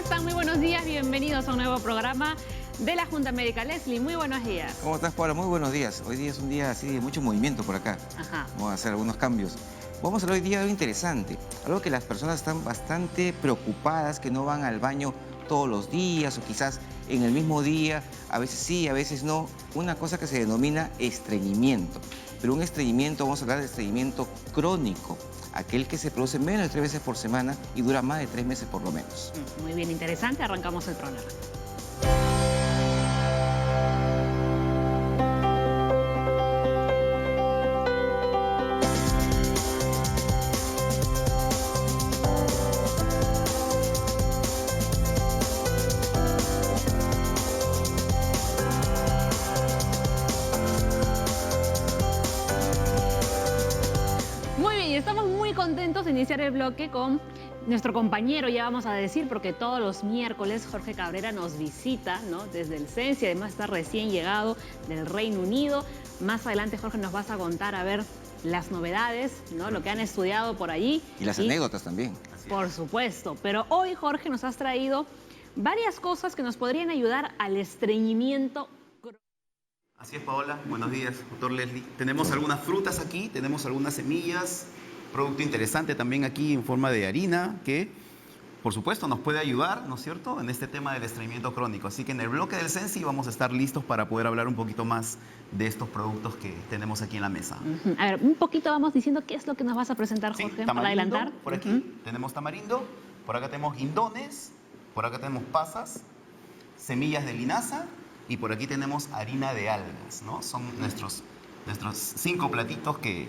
están? Muy buenos días, bienvenidos a un nuevo programa de la Junta Médica. Leslie, muy buenos días. ¿Cómo estás, Paula? Muy buenos días. Hoy día es un día así de mucho movimiento por acá. Ajá. Vamos a hacer algunos cambios. Vamos a hablar hoy día de algo interesante, algo que las personas están bastante preocupadas, que no van al baño todos los días o quizás en el mismo día, a veces sí, a veces no. Una cosa que se denomina estreñimiento. Pero un estreñimiento, vamos a hablar de estreñimiento crónico, aquel que se produce menos de 3 veces por semana y dura más de 3 meses por lo menos. Muy bien, interesante. Arrancamos el programa. Estamos muy contentos de iniciar el bloque con nuestro compañero, ya vamos a decir, porque todos los miércoles Jorge Cabrera nos visita, ¿no? Desde el CENSI, además está recién llegado del Reino Unido. Más adelante, Jorge, nos vas a contar, a ver, las novedades, ¿no? Lo que han estudiado por allí. Y las anécdotas también. Por supuesto, pero hoy, Jorge, nos has traído varias cosas que nos podrían ayudar al estreñimiento. Así es, Paola. Buenos días, doctor Leslie. Tenemos algunas frutas aquí, tenemos algunas semillas, producto interesante también aquí en forma de harina que, por supuesto, nos puede ayudar, ¿no es cierto?, en este tema del estreñimiento crónico. Así que en el bloque del CENSI vamos a estar listos para poder hablar un poquito más de estos productos que tenemos aquí en la mesa. A ver, un poquito vamos diciendo qué es lo que nos vas a presentar, Jorge, para adelantar. Por aquí tenemos tamarindo, por acá tenemos guindones, por acá tenemos pasas, semillas de linaza, y por aquí tenemos harina de algas, ¿no? Son nuestros 5 platitos que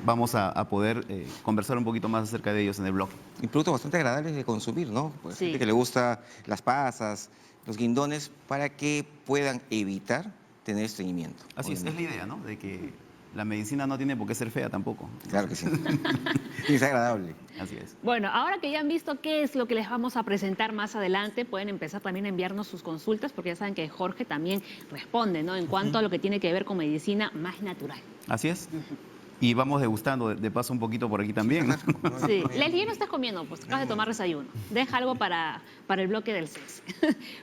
vamos a poder conversar un poquito más acerca de ellos en el blog. Y productos bastante agradables de consumir, ¿no? Pues Sí. gente que le gusta las pasas, los guindones, para que puedan evitar tener estreñimiento. Así es la idea, ¿no? De que la medicina no tiene por qué ser fea tampoco. Claro que sí. Y es agradable. Así es. Bueno, ahora que ya han visto qué es lo que les vamos a presentar más adelante, pueden empezar también a enviarnos sus consultas, porque ya saben que Jorge también responde, ¿no? En cuanto a lo que tiene que ver con medicina más natural. Así es. Y vamos degustando de paso un poquito por aquí también, ¿no? Sí, Leslie, ya no estás comiendo, pues acabas de tomar desayuno. Deja algo para el bloque del CENSI.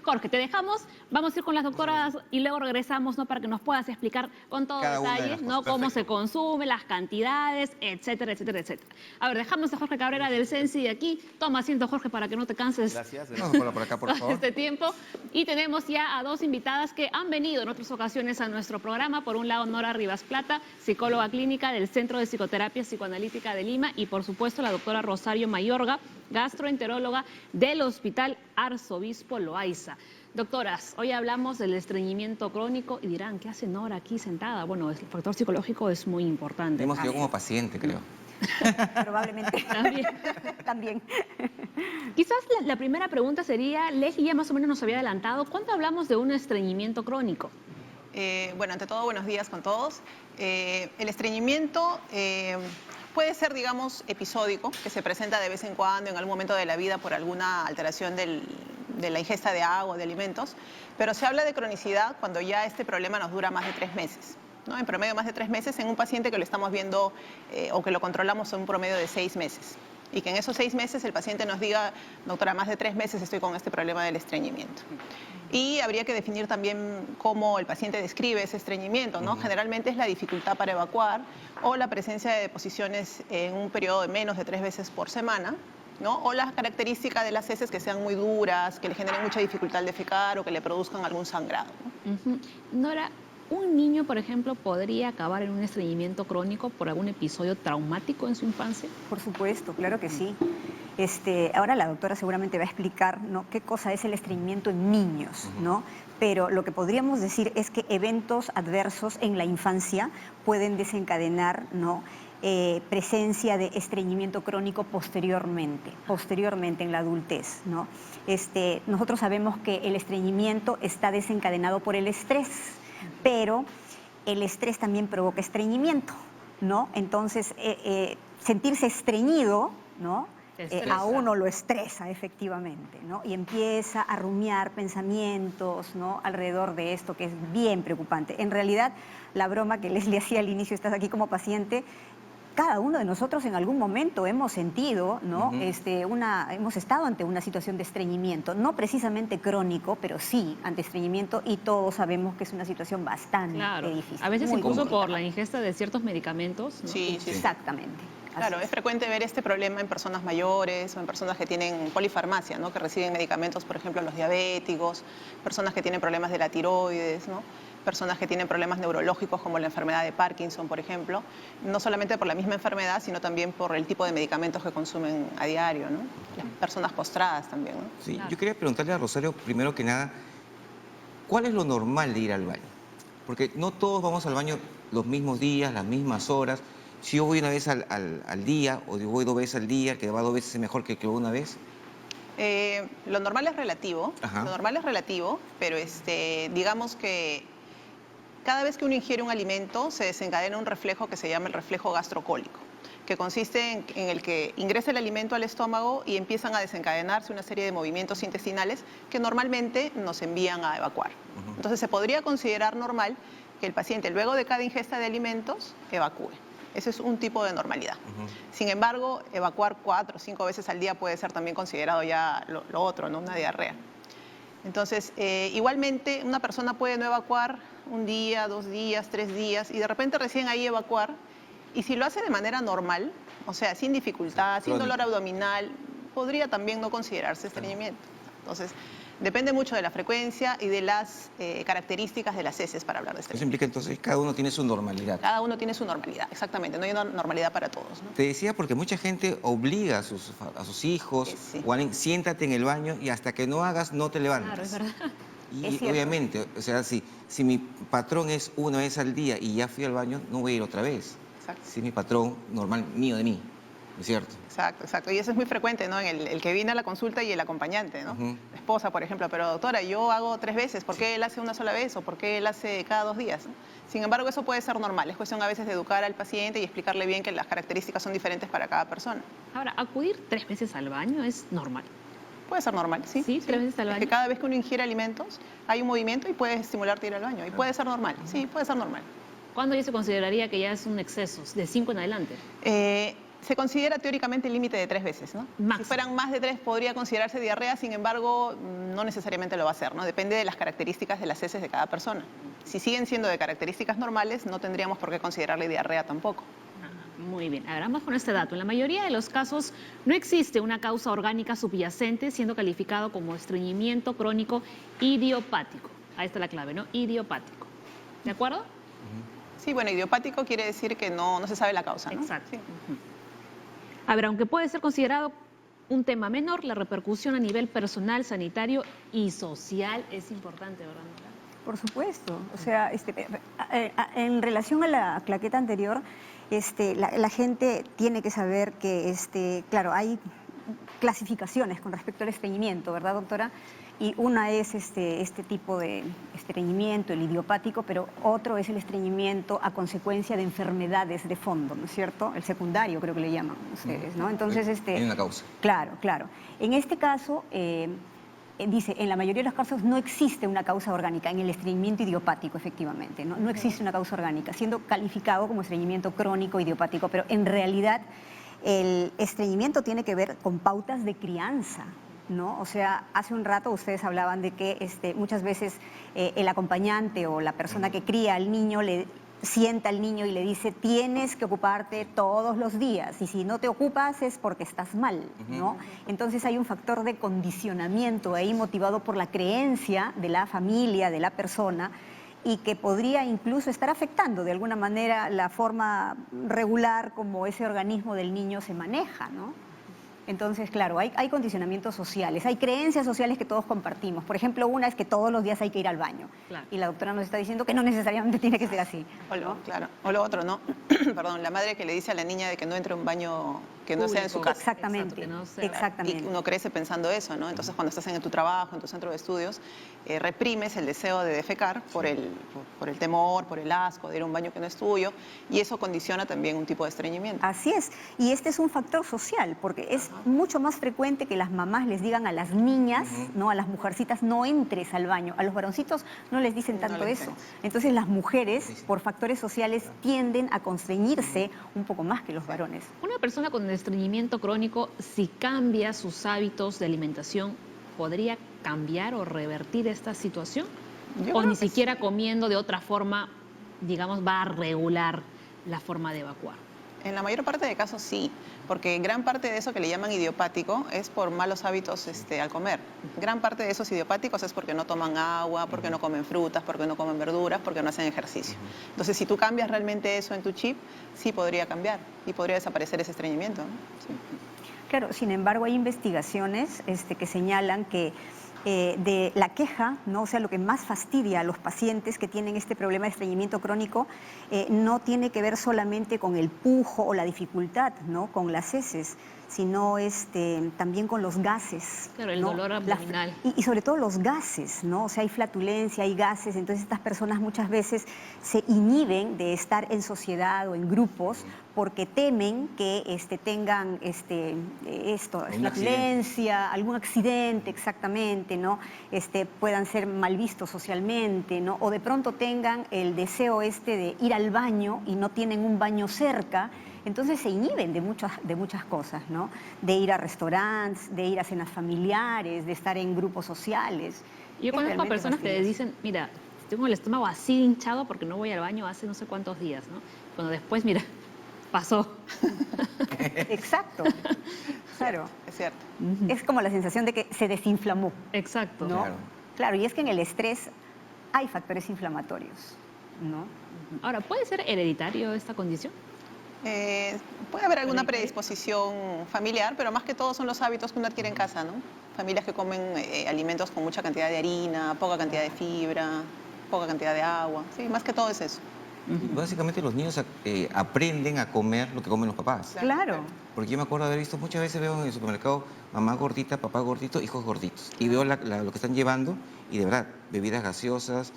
Jorge, te dejamos, vamos a ir con las doctoras y luego regresamos, ¿no? Para que nos puedas explicar con todo Cada una de detalle, las ¿no? cosas. Cómo Perfecto. se consume, las cantidades, etcétera, etcétera, etcétera. A ver, dejamos a Jorge Cabrera del CENSI aquí. Toma asiento, Jorge, para que no te canses. Gracias. Vamos por acá, por todo favor. este tiempo. Y tenemos ya a 2 invitadas que han venido en otras ocasiones a nuestro programa. Por un lado, Nora Rivas Plata, psicóloga clínica del Centro de Psicoterapia Psicoanalítica de Lima, y por supuesto la doctora Rosario Mayorga, gastroenteróloga del Hospital Arzobispo Loaiza. Doctoras, hoy hablamos del estreñimiento crónico y dirán, ¿qué hace Nora aquí sentada? Bueno, el factor psicológico es muy importante. Hemos yo como paciente, creo. Probablemente. También. También. Quizás la primera pregunta sería, Leslie ya más o menos nos había adelantado, ¿cuándo hablamos de un estreñimiento crónico? Bueno, ante todo, buenos días con todos. El estreñimiento puede ser, digamos, episódico, que se presenta de vez en cuando, en algún momento de la vida, por alguna alteración de la ingesta de agua o de alimentos, pero se habla de cronicidad cuando ya este problema nos dura más de 3 meses. ¿No? En promedio más de 3 meses en un paciente que lo estamos viendo o que lo controlamos en un promedio de 6 meses. Y que en esos 6 meses el paciente nos diga, doctora, más de 3 meses estoy con este problema del estreñimiento. Y habría que definir también cómo el paciente describe ese estreñimiento, ¿no? Generalmente es la dificultad para evacuar o la presencia de deposiciones en un periodo de menos de 3 veces por semana, ¿no? O las características de las heces que sean muy duras, que le generen mucha dificultad al defecar o que le produzcan algún sangrado, ¿no? Nora, ¿un niño, por ejemplo, podría acabar en un estreñimiento crónico por algún episodio traumático en su infancia? Por supuesto, claro que sí. Ahora la doctora seguramente va a explicar, ¿no?, qué cosa es el estreñimiento en niños, ¿no? Pero lo que podríamos decir es que eventos adversos en la infancia pueden desencadenar, ¿no?, presencia de estreñimiento crónico posteriormente en la adultez, ¿no? Nosotros sabemos que el estreñimiento está desencadenado por el estrés, pero el estrés también provoca estreñimiento, ¿no? Entonces, sentirse estreñido, ¿no?, a uno lo estresa efectivamente, ¿no? Y empieza a rumiar pensamientos, ¿no?, alrededor de esto, que es bien preocupante. En realidad, la broma que Leslie hacía al inicio, estás aquí como paciente, cada uno de nosotros en algún momento hemos sentido, ¿no? Hemos estado ante una situación de estreñimiento, no precisamente crónico, pero sí ante estreñimiento, y todos sabemos que es una situación bastante difícil. A veces muy incluso complicada. por la ingesta de ciertos medicamentos, ¿no? Sí, sí. Exactamente. Claro, Así es frecuente ver este problema en personas mayores o en personas que tienen polifarmacia, ¿no? Que reciben medicamentos, por ejemplo, los diabéticos, personas que tienen problemas de la tiroides, ¿no? Personas que tienen problemas neurológicos como la enfermedad de Parkinson, por ejemplo, no solamente por la misma enfermedad, sino también por el tipo de medicamentos que consumen a diario, ¿no? Las personas postradas también, ¿no? Sí, Claro. yo quería preguntarle a Rosario, primero que nada, ¿cuál es lo normal de ir al baño? Porque no todos vamos al baño los mismos días, las mismas horas. Si yo voy una vez al día, o yo voy 2 veces al día, que va 2 veces es mejor que va una vez. Lo normal es relativo, Ajá. lo normal es relativo, pero digamos que cada vez que uno ingiere un alimento se desencadena un reflejo que se llama el reflejo gastrocólico, que consiste en el que ingresa el alimento al estómago y empiezan a desencadenarse una serie de movimientos intestinales que normalmente nos envían a evacuar. Entonces se podría considerar normal que el paciente luego de cada ingesta de alimentos evacúe. Ese es un tipo de normalidad. Sin embargo, evacuar 4 o 5 veces al día puede ser también considerado ya lo otro, ¿no? Una diarrea. Entonces, igualmente, una persona puede no evacuar 1 día, 2 días, 3 días, y de repente recién ahí evacuar, y si lo hace de manera normal, o sea, sin dificultad, sin dolor abdominal, podría también no considerarse estreñimiento. Entonces, depende mucho de la frecuencia y de las características de las heces para hablar de Eso estreñimiento. implica entonces que cada uno tiene su normalidad. Cada uno tiene su normalidad, exactamente, no hay una normalidad para todos, ¿no? Te decía porque mucha gente obliga a sus hijos, Sí. o alguien, siéntate en el baño y hasta que no hagas no te levantas. Claro, es verdad. Y Es cierto. obviamente, o sea, si mi patrón es una vez al día y ya fui al baño, no voy a ir otra vez. Exacto. Si es mi patrón normal, mío de mí, ¿no es cierto? Exacto, exacto. Y eso es muy frecuente, ¿no? En el que viene a la consulta y el acompañante, ¿no? Ujú. La esposa, por ejemplo, pero doctora, yo hago 3 veces, ¿por qué él hace una sola vez o por qué él hace cada 2 días? ¿no? Sin embargo, eso puede ser normal. Es cuestión a veces de educar al paciente y explicarle bien que las características son diferentes para cada persona. Ahora, acudir 3 veces al baño es normal. Puede ser normal, ¿sí? Sí, 3 veces al Es baño. que cada vez que uno ingiere alimentos, hay un movimiento y puede estimularte a ir al baño. Y puede ser normal, sí, puede ser normal. ¿Cuándo ya se consideraría que ya es un exceso? ¿De 5 en adelante? Se considera teóricamente el límite de 3 veces, ¿no? Máximo. Si fueran más de 3 podría considerarse diarrea, sin embargo, no necesariamente lo va a ser, ¿no? Depende de las características de las heces de cada persona. Si siguen siendo de características normales, no tendríamos por qué considerarle diarrea tampoco. Muy bien, ahora vamos con este dato. En la mayoría de los casos no existe una causa orgánica subyacente, siendo calificado como estreñimiento crónico idiopático. Ahí está la clave, ¿no? Idiopático. ¿De acuerdo? Sí, bueno, idiopático quiere decir que no se sabe la causa, ¿no? Exacto. Sí. A ver, aunque puede ser considerado un tema menor, la repercusión a nivel personal, sanitario y social es importante, ¿verdad, Nora? Por supuesto. O sea, en relación a la claqueta anterior, la gente tiene que saber que, claro, hay clasificaciones con respecto al estreñimiento, ¿verdad, doctora? Y una es este tipo de estreñimiento, el idiopático, pero otro es el estreñimiento a consecuencia de enfermedades de fondo, ¿no es cierto? El secundario, creo que le llaman ustedes, ¿no? Entonces, Tiene una causa. Claro, claro. En este caso, dice, en la mayoría de los casos no existe una causa orgánica en el estreñimiento idiopático, efectivamente, ¿no? No existe una causa orgánica, siendo calificado como estreñimiento crónico idiopático, pero en realidad el estreñimiento tiene que ver con pautas de crianza, ¿no? O sea, hace un rato ustedes hablaban de que muchas veces el acompañante o la persona que cría al niño le sienta al niño y le dice, tienes que ocuparte todos los días, y si no te ocupas es porque estás mal, ¿no? Entonces hay un factor de condicionamiento ahí motivado por la creencia de la familia, de la persona, y que podría incluso estar afectando de alguna manera la forma regular como ese organismo del niño se maneja, ¿no? Entonces, claro, hay condicionamientos sociales, hay creencias sociales que todos compartimos. Por ejemplo, una es que todos los días hay que ir al baño. Claro. Y la doctora nos está diciendo que no necesariamente tiene que ser así. Claro. O lo otro, ¿no? Perdón, la madre que le dice a la niña de que no entre a un baño que no sea en su Público. casa. Exactamente, Exacto, que no sea- exactamente. Y uno crece pensando eso, ¿no? Entonces, cuando estás en tu trabajo, en tu centro de estudios, reprimes el deseo de defecar por el temor, por el asco de ir a un baño que no es tuyo, y eso condiciona también un tipo de estreñimiento. Así es, y este es un factor social, porque es mucho más frecuente que las mamás les digan a las niñas, ¿no? A las mujercitas, no entres al baño. A los varoncitos no les dicen No tanto les eso. dicen. Entonces las mujeres, por factores sociales, tienden a constreñirse un poco más que los varones. Una persona con estreñimiento crónico, si cambia sus hábitos de alimentación, ¿podría cambiar o revertir esta situación? Yo ¿O creo ni que siquiera sí. comiendo de otra forma, digamos, va a regular la forma de evacuar? En la mayor parte de casos sí, porque gran parte de eso que le llaman idiopático es por malos hábitos al comer. Gran parte de esos idiopáticos es porque no toman agua, porque no comen frutas, porque no comen verduras, porque no hacen ejercicio. Entonces, si tú cambias realmente eso en tu chip, sí podría cambiar y podría desaparecer ese estreñimiento, ¿no? Sí. Claro, sin embargo, hay investigaciones que señalan que de la queja, ¿no? O sea, lo que más fastidia a los pacientes que tienen este problema de estreñimiento crónico no tiene que ver solamente con el pujo o la dificultad, ¿no? Con las heces, sino también con los gases. Claro, el ¿no? dolor abdominal. Y sobre todo los gases, ¿no? O sea, hay flatulencia, hay gases, entonces estas personas muchas veces se inhiben de estar en sociedad o en grupos porque temen que tengan flatulencia, algún accidente exactamente, ¿no? Puedan ser mal vistos socialmente, ¿no? O de pronto tengan el deseo de ir al baño y no tienen un baño cerca. Entonces se inhiben de muchas cosas, ¿no? De ir a restaurantes, de ir a cenas familiares, de estar en grupos sociales. Yo Es conozco a realmente personas que fastidioso. dicen, mira, tengo el estómago así hinchado porque no voy al baño hace no sé cuántos días, ¿no? Cuando después, mira, pasó. Exacto, claro. Es cierto. Es como la sensación de que se desinflamó, Exacto. ¿no? Claro. Claro, y es que en el estrés hay factores inflamatorios, ¿no? Ahora, ¿puede ser hereditario esta condición? Puede haber alguna predisposición familiar, pero más que todo son los hábitos que uno adquiere en casa, ¿no? Familias que comen alimentos con mucha cantidad de harina, poca cantidad de fibra, poca cantidad de agua. Sí, más que todo es eso. Básicamente los niños aprenden a comer lo que comen los papás. Claro. Porque yo me acuerdo de haber visto, muchas veces veo en el supermercado mamá gordita, papá gordito, hijos gorditos. Y veo lo que están llevando y de verdad, bebidas gaseosas,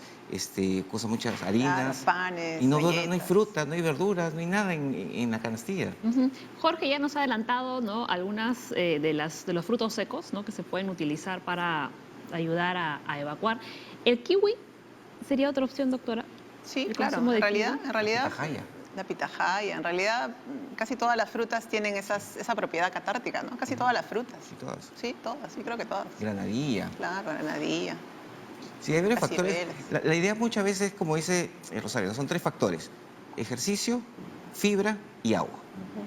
usan muchas harinas. Claro, panes, y no hay galletas. frutas, no hay verduras, no hay nada en la canastilla. Ujú. Jorge ya nos ha adelantado, ¿no?, algunas de los frutos secos, ¿no?, que se pueden utilizar para ayudar a evacuar. ¿El kiwi sería otra opción, doctora? Sí, El claro. consumo de En realidad, Pitahaya. la pitahaya, en realidad casi todas las frutas tienen esa propiedad catártica, ¿no? Casi todas las frutas. Sí, todas. Sí, todas, sí creo que todas. Granadilla. Claro, granadilla. Sí, hay varios Las factores. ciruelas. La idea muchas veces, como dice Rosario, son 3 factores. Ejercicio, fibra y agua.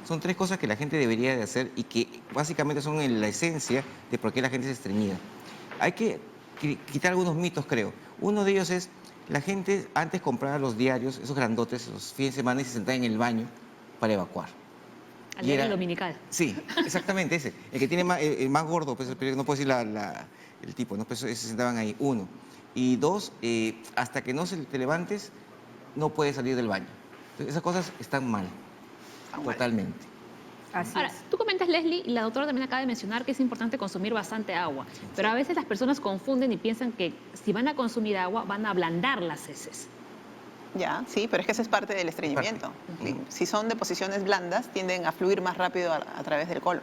Son 3 cosas que la gente debería de hacer y que básicamente son en la esencia de por qué la gente se estreñida. Hay que quitar algunos mitos, creo. Uno de ellos es, la gente antes compraba los diarios, esos grandotes, los fines de semana y se sentaba en el baño para evacuar. Al Y diario era- dominical. Sí, exactamente ese. El que tiene más, el más gordo, pues, pero no puedo decir el tipo, ¿no? Pues, se sentaban ahí, 1. Y 2, hasta que no te levantes, no puedes salir del baño. Entonces, esas cosas están mal, Están mal. totalmente. Así Ahora, es. tú comentas, Leslie, y la doctora también acaba de mencionar que es importante consumir bastante agua, pero a veces las personas confunden y piensan que si van a consumir agua van a ablandar las heces. Ya, sí, pero es que esa es parte del estreñimiento. Sí, si son deposiciones blandas, tienden a fluir más rápido a través del colon.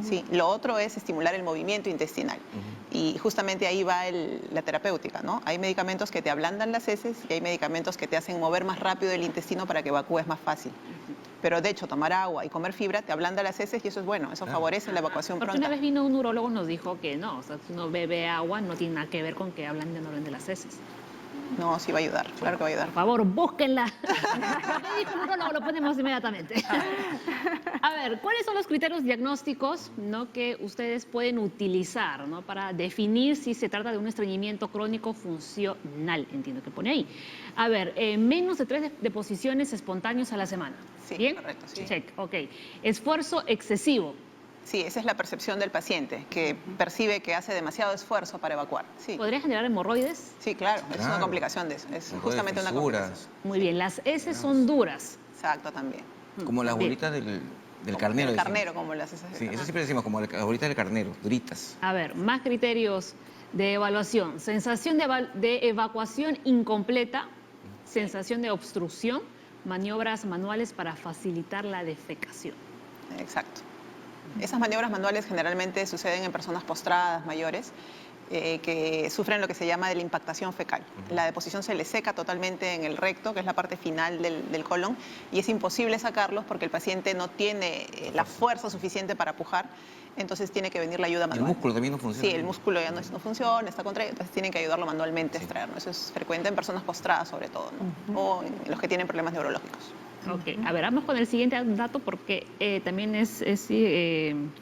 Sí, lo otro es estimular el movimiento intestinal. Y justamente ahí va la terapéutica, ¿no? Hay medicamentos que te ablandan las heces y hay medicamentos que te hacen mover más rápido el intestino para que evacúes más fácil. Pero de hecho, tomar agua y comer fibra te ablanda las heces y eso es bueno, eso favorece la evacuación Porque pronta. una vez vino un urólogo y nos dijo que no, o sea, si uno bebe agua no tiene nada que ver con que ablanden o no de las heces. No, sí va a ayudar, claro que va a ayudar. Por favor, búsquenla. Lo que dijo el urólogo lo ponemos inmediatamente. A ver, ¿cuáles son los criterios diagnósticos, ¿no?, que ustedes pueden utilizar, ¿no?, para definir si se trata de un estreñimiento crónico funcional? Entiendo que pone ahí. A ver, menos de 3 deposiciones espontáneas a la semana. Sí, ¿Bien? correcto, sí. Check, ok. Esfuerzo excesivo. Sí, esa es la percepción del paciente, que percibe que hace demasiado esfuerzo para evacuar. Sí, ¿Podría generar hemorroides? sí, claro, es una Claro. complicación de eso, es Mejor de justamente una fisuras, complicación. Muy bien, las heces son duras. Exacto, también. como las Bien. bolitas del Como carnero. el decimos. carnero, como las heces. Sí, eso Ajá. siempre decimos, como las bolitas del carnero, duritas. A ver, más criterios de evaluación. Sensación de evacuación incompleta, sensación de obstrucción, maniobras manuales para facilitar la defecación. Exacto. Esas maniobras manuales generalmente suceden en personas postradas, mayores, que sufren lo que se llama de la impactación fecal. La deposición se les seca totalmente en el recto, que es la parte final del colon, y es imposible sacarlos porque el paciente no tiene la fuerza suficiente para pujar, entonces tiene que venir la ayuda manual. ¿El músculo también no funciona? Sí, el músculo ya no funciona, está contraído, entonces tienen que ayudarlo manualmente a extraerlo. Eso es frecuente en personas postradas sobre todo, ¿no? O en los que tienen problemas neurológicos. Ok, a ver, vamos con el siguiente dato porque también es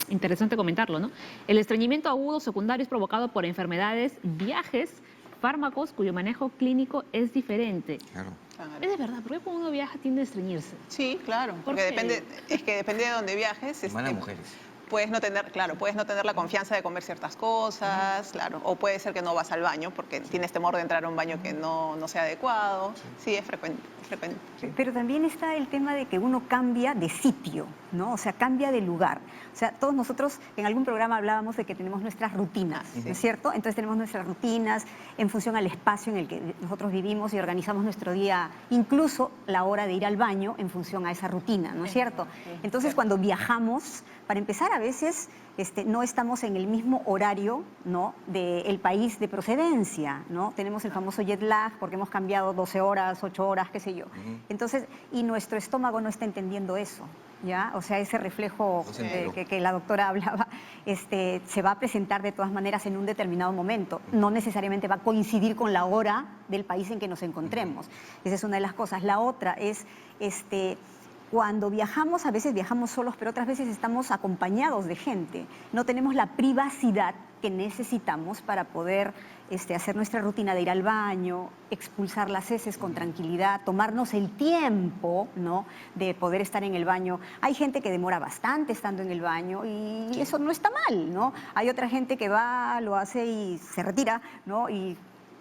interesante comentarlo, ¿no? El estreñimiento agudo secundario es provocado por enfermedades, viajes, fármacos cuyo manejo clínico es diferente. Claro. Es de verdad, ¿por qué cuando uno viaja tiende a estreñirse? Sí, claro, ¿Por porque qué? depende de dónde viajes. Malas mujeres. Puedes no tener la confianza de comer ciertas cosas, claro, o puede ser que no vas al baño porque tienes temor de entrar a un baño que no sea adecuado. Sí, es frecuente. Pero también está el tema de que uno cambia de sitio, ¿no? O sea, cambia de lugar. O sea, todos nosotros en algún programa hablábamos de que tenemos nuestras rutinas, ¿no es cierto? Entonces tenemos nuestras rutinas en función al espacio en el que nosotros vivimos y organizamos nuestro día, incluso la hora de ir al baño en función a esa rutina, ¿no es cierto? Entonces cuando viajamos, para empezar, a veces no estamos en el mismo horario, ¿no?, del país de procedencia, ¿no? Tenemos el famoso jet lag porque hemos cambiado 12 horas, 8 horas, qué sé yo. Entonces, y nuestro estómago no está entendiendo eso, ¿ya? O sea, ese reflejo que la doctora hablaba, se va a presentar de todas maneras en un determinado momento. No necesariamente va a coincidir con la hora del país en que nos encontremos. Esa es una de las cosas. La otra es, cuando viajamos, a veces viajamos solos, pero otras veces estamos acompañados de gente. No tenemos la privacidad que necesitamos para poder hacer nuestra rutina de ir al baño, expulsar las heces con tranquilidad, tomarnos el tiempo, ¿no?, de poder estar en el baño. Hay gente que demora bastante estando en el baño y eso no está mal, ¿no? Hay otra gente que va, lo hace y se retira, ¿no? Y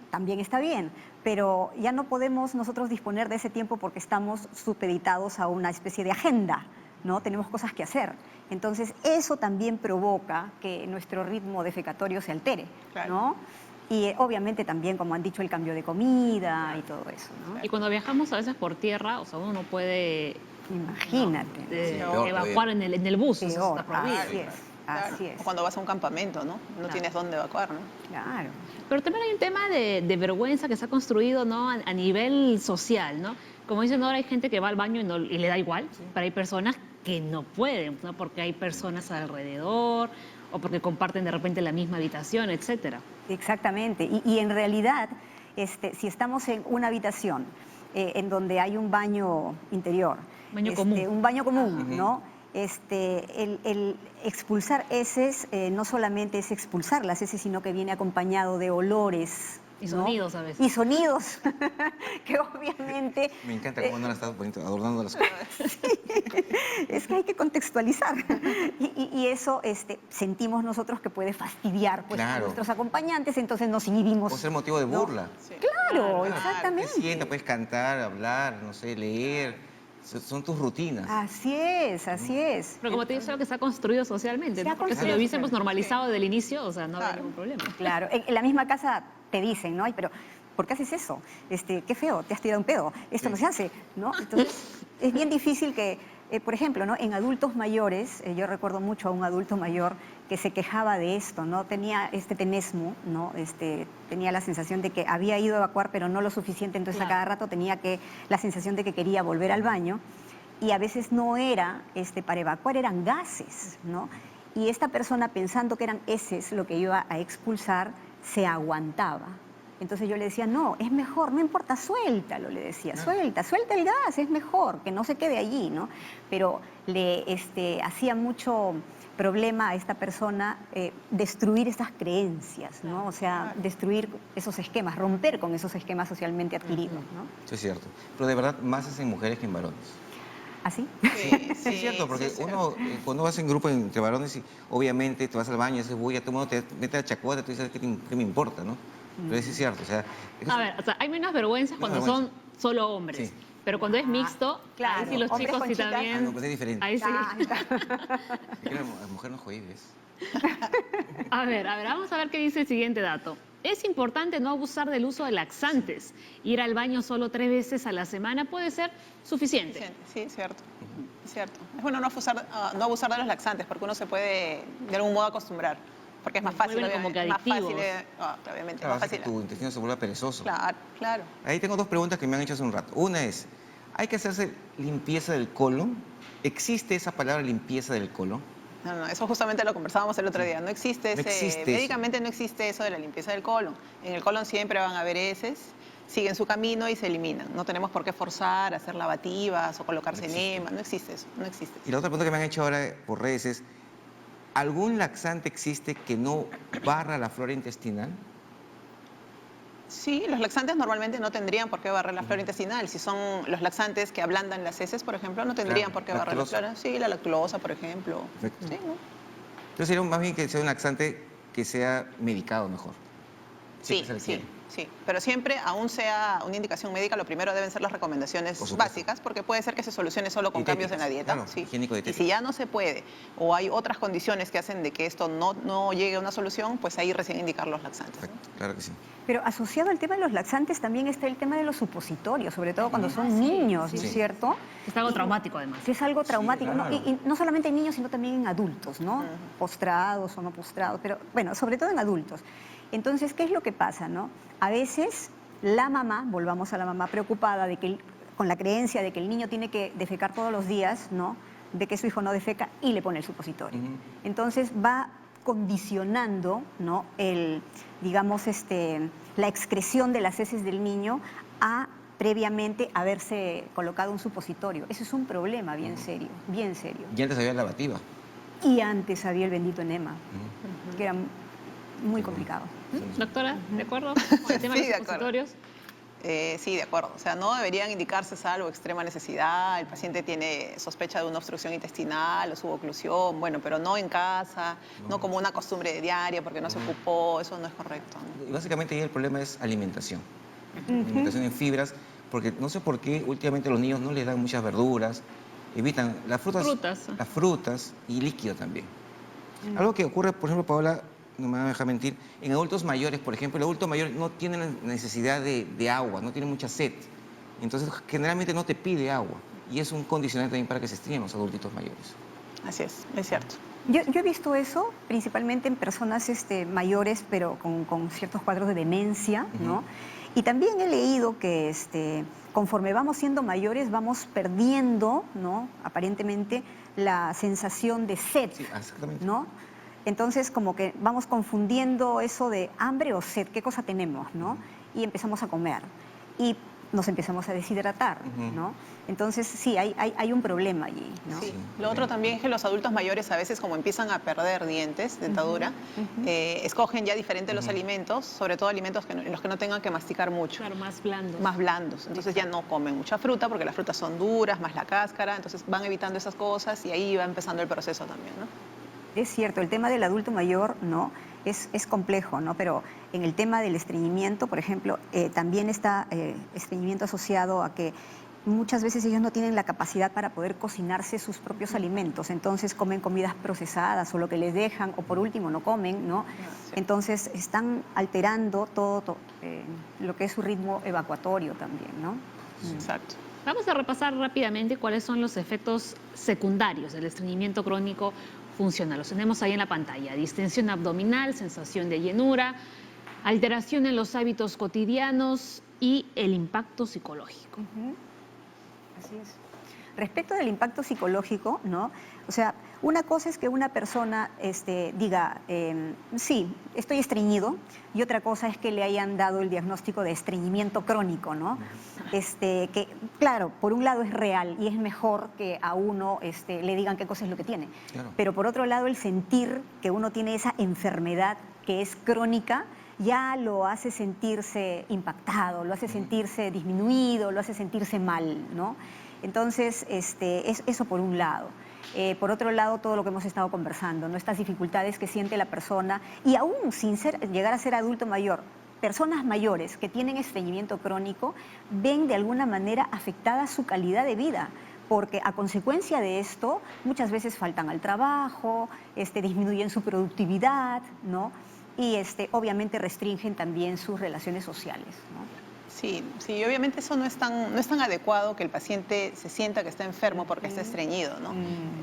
también está bien, pero ya no podemos nosotros disponer de ese tiempo porque estamos supeditados a una especie de agenda, ¿no? Tenemos cosas que hacer. Entonces, eso también provoca que nuestro ritmo defecatorio se altere, ¿no? Y obviamente también, como han dicho, el cambio de comida y todo eso, ¿no? Y cuando viajamos a veces por tierra, o sea, uno no puede Imagínate. evacuar en el bus, eso Peor, está prohibido. así es. Claro. Así es. O cuando vas a un campamento, ¿no? No tienes dónde evacuar, ¿no? Claro. Pero también hay un tema de vergüenza que se ha construido, ¿no?, a nivel social, ¿no? Como dicen ahora, hay gente que va al baño y le da igual, pero hay personas que no pueden, ¿no?, porque hay personas alrededor o porque comparten de repente la misma habitación, etcétera. Exactamente. Y en realidad, si estamos en una habitación en donde hay un baño interior, un baño común, ¿no? El expulsar heces no solamente es expulsar las heces, sino que viene acompañado de olores. Y ¿no? sonidos a veces. Y sonidos, que obviamente... Me encanta cómo no la estás adornando las cosas. Sí, es que hay que contextualizar. Y eso sentimos nosotros que puede fastidiar pues, a nuestros acompañantes, entonces nos inhibimos. O ser motivo de burla. Sí. Claro, exactamente. Te sientas, puedes cantar, hablar, no sé, leer. Son tus rutinas. Así es, así es. Pero como te digo, es algo que se ha construido socialmente, ¿no? Porque si lo hubiésemos normalizado desde el inicio, o sea, no habría ningún problema. Claro, en la misma casa te dicen, ¿no? Ay, pero ¿por qué haces eso? Qué feo, te has tirado un pedo, esto no se hace, ¿no? Entonces, es bien difícil que, por ejemplo, ¿no?, en adultos mayores, yo recuerdo mucho a un adulto mayor que se quejaba de esto, ¿no? Tenía este tenesmo, ¿no? Tenía la sensación de que había ido a evacuar, pero no lo suficiente, entonces a cada rato tenía la sensación de que quería volver al baño, y a veces no era para evacuar, eran gases, ¿no? Y esta persona, pensando que eran heces lo que iba a expulsar, se aguantaba. Entonces yo le decía, no, es mejor, no importa, suéltalo, le decía, suelta el gas, es mejor, que no se quede allí, ¿no? Pero le hacía mucho problema a esta persona destruir esas creencias, ¿no? O sea, destruir esos esquemas, romper con esos esquemas socialmente adquiridos, ¿no? Eso es cierto. Pero de verdad, más es en mujeres que en varones. ¿Así? Sí, Es cierto, porque uno, cuando vas en grupo entre varones, y obviamente te vas al baño, haces bulla, todo el mundo te mete a chacote, tú dices, ¿qué me importa, no? Pero eso es cierto, o sea... A ver, o sea, hay menos vergüenzas cuando son solo hombres. Sí. Pero cuando es mixto, claro, ahí sí los hombres chicos con sí chicas. también... no, pues es diferente. Ahí sí. Es que la mujer no juegues. A ver, vamos a ver qué dice el siguiente dato. Es importante no abusar del uso de laxantes. Ir al baño solo 3 veces a la semana puede ser suficiente. Sí, es cierto. Es cierto. Es bueno no abusar de los laxantes porque uno se puede de algún modo acostumbrar. Porque es más fácil, Vuelven como que obviamente, más fácil, adictivos. obviamente, Claro, más hace fácil. que tu intestino se vuelva perezoso. Claro, claro. Ahí tengo 2 preguntas que me han hecho hace un rato. Una es, ¿hay que hacerse limpieza del colon? ¿Existe esa palabra limpieza del colon? No, eso justamente lo conversábamos el otro día. No existe No ese, existe eso. médicamente no existe eso de la limpieza del colon. En el colon siempre van a haber heces, siguen su camino y se eliminan. No tenemos por qué forzar, hacer lavativas o colocarse No existe. enema. No existe eso, no existe eso. Y la otra pregunta que me han hecho ahora por redes es, ¿algún laxante existe que no barra la flora intestinal? Sí, los laxantes normalmente no tendrían por qué barrer la flora intestinal. Si son los laxantes que ablandan las heces, por ejemplo, no tendrían Claro, por qué barrer la lactulosa. flora. Sí, la lactulosa, por ejemplo. Perfecto. Sí, ¿no? Entonces sería más bien que sea un laxante que sea medicado mejor. Si es Sí, que se sí, requiere. sí. Pero siempre, aún sea una indicación médica, lo primero deben ser las recomendaciones Por supuesto. básicas, porque puede ser que se solucione solo con cambios en la dieta. Claro, sí. Y higiénico-dietéticas. si ya no se puede, o hay otras condiciones que hacen de que esto no llegue a una solución, pues ahí recién indicar los laxantes. ¿no? Perfecto, claro que sí. Pero asociado al tema de los laxantes también está el tema de los supositorios, sobre todo cuando son sí, niños, ¿no sí. es cierto? Es algo Y- traumático además. Que es algo traumático, ¿no? claro. Y no solamente en niños, sino también en adultos, ¿no? Postrados o no postrados, pero bueno, sobre todo en adultos. Entonces, ¿qué es lo que pasa, no? A veces la mamá, volvamos a la mamá preocupada de que con la creencia de que el niño tiene que defecar todos los días, ¿no? De que su hijo no defeca y le pone el supositorio. Ujú. Entonces va condicionando, ¿no? Digamos, la excreción de las heces del niño a previamente haberse colocado un supositorio. Eso es un problema bien serio, bien serio. Y antes había lavativa. Y antes había el bendito enema, que era muy complicado. Doctora, ¿de acuerdo? Con el tema Sí, de de los acuerdo. supositorios. Sí, de acuerdo. O sea, no deberían indicarse salvo extrema necesidad, el paciente tiene sospecha de una obstrucción intestinal o suboclusión, bueno, pero no en casa, no como una costumbre diaria porque no se ocupó, eso no es correcto. ¿no? Y básicamente ahí el problema es alimentación. Alimentación en fibras, porque no sé por qué últimamente los niños no les dan muchas verduras, evitan las frutas y líquido también. Algo que ocurre, por ejemplo, Paola, no me va a dejar mentir, en adultos mayores, por ejemplo, el adulto mayor no tiene la necesidad de agua, no tiene mucha sed. Entonces, generalmente no te pide agua. Y es un condicionante también para que se estríen los adultitos mayores. Así es cierto. Yo he visto eso principalmente en personas mayores, pero con ciertos cuadros de demencia, ¿no? Y también he leído que conforme vamos siendo mayores, vamos perdiendo, ¿no? Aparentemente, la sensación de sed, Sí, exactamente. ¿no? Entonces, como que vamos confundiendo eso de hambre o sed, qué cosa tenemos, ¿no? Y empezamos a comer. Y nos empezamos a deshidratar, ¿no? Entonces, sí, hay un problema allí, ¿no? Sí. Sí, Lo otro también es que los adultos mayores a veces como empiezan a perder dientes, dentadura, escogen ya diferente los alimentos, sobre todo alimentos en los que no tengan que masticar mucho. Claro, más blando. Más blandos. Entonces ya no comen mucha fruta porque las frutas son duras, más la cáscara, entonces van evitando esas cosas y ahí va empezando el proceso también, ¿no? Es cierto, el tema del adulto mayor, ¿no? Es complejo, ¿no? Pero en el tema del estreñimiento, por ejemplo, también está estreñimiento asociado a que muchas veces ellos no tienen la capacidad para poder cocinarse sus propios alimentos, entonces comen comidas procesadas o lo que les dejan, o por último no comen, ¿no? Sí. Entonces están alterando todo lo que es su ritmo evacuatorio también, ¿no? Exacto. Vamos a repasar rápidamente cuáles son los efectos secundarios del estreñimiento crónico funcional. Los tenemos ahí en la pantalla. Distensión abdominal, sensación de llenura, alteración en los hábitos cotidianos y el impacto psicológico. Así es. Respecto del impacto psicológico, ¿no? O sea, una cosa es que una persona diga, sí, estoy estreñido, y otra cosa es que le hayan dado el diagnóstico de estreñimiento crónico, ¿no? Que, claro, por un lado es real y es mejor que a uno le digan qué cosa es lo que tiene. Claro. Pero por otro lado, el sentir que uno tiene esa enfermedad que es crónica, ya lo hace sentirse impactado, lo hace sentirse disminuido, lo hace sentirse mal, ¿no? Entonces, es eso por un lado. Por otro lado, todo lo que hemos estado conversando, ¿no? Estas dificultades que siente la persona, y aún sin llegar a ser adulto mayor, personas mayores que tienen estreñimiento crónico ven de alguna manera afectada su calidad de vida, porque a consecuencia de esto muchas veces faltan al trabajo, disminuyen su productividad, ¿no? y obviamente restringen también sus relaciones sociales, ¿no? Sí, sí, obviamente eso no es tan adecuado que el paciente se sienta que está enfermo porque está estreñido, ¿no?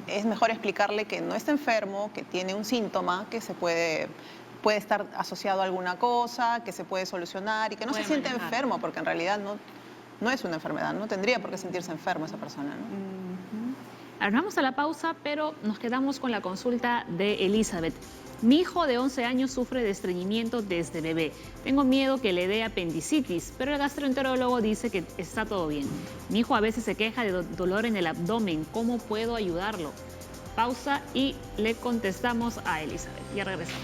Es mejor explicarle que no está enfermo, que tiene un síntoma, que puede estar asociado a alguna cosa, que se puede solucionar y que no se siente enfermo, porque en realidad no es una enfermedad, no tendría por qué sentirse enfermo esa persona, ¿no? Ahora vamos a la pausa, pero nos quedamos con la consulta de Elizabeth. Mi hijo de 11 años sufre de estreñimiento desde bebé. Tengo miedo que le dé apendicitis, pero el gastroenterólogo dice que está todo bien. Mi hijo a veces se queja de dolor en el abdomen. ¿Cómo puedo ayudarlo? Pausa y le contestamos a Elizabeth. Ya regresamos.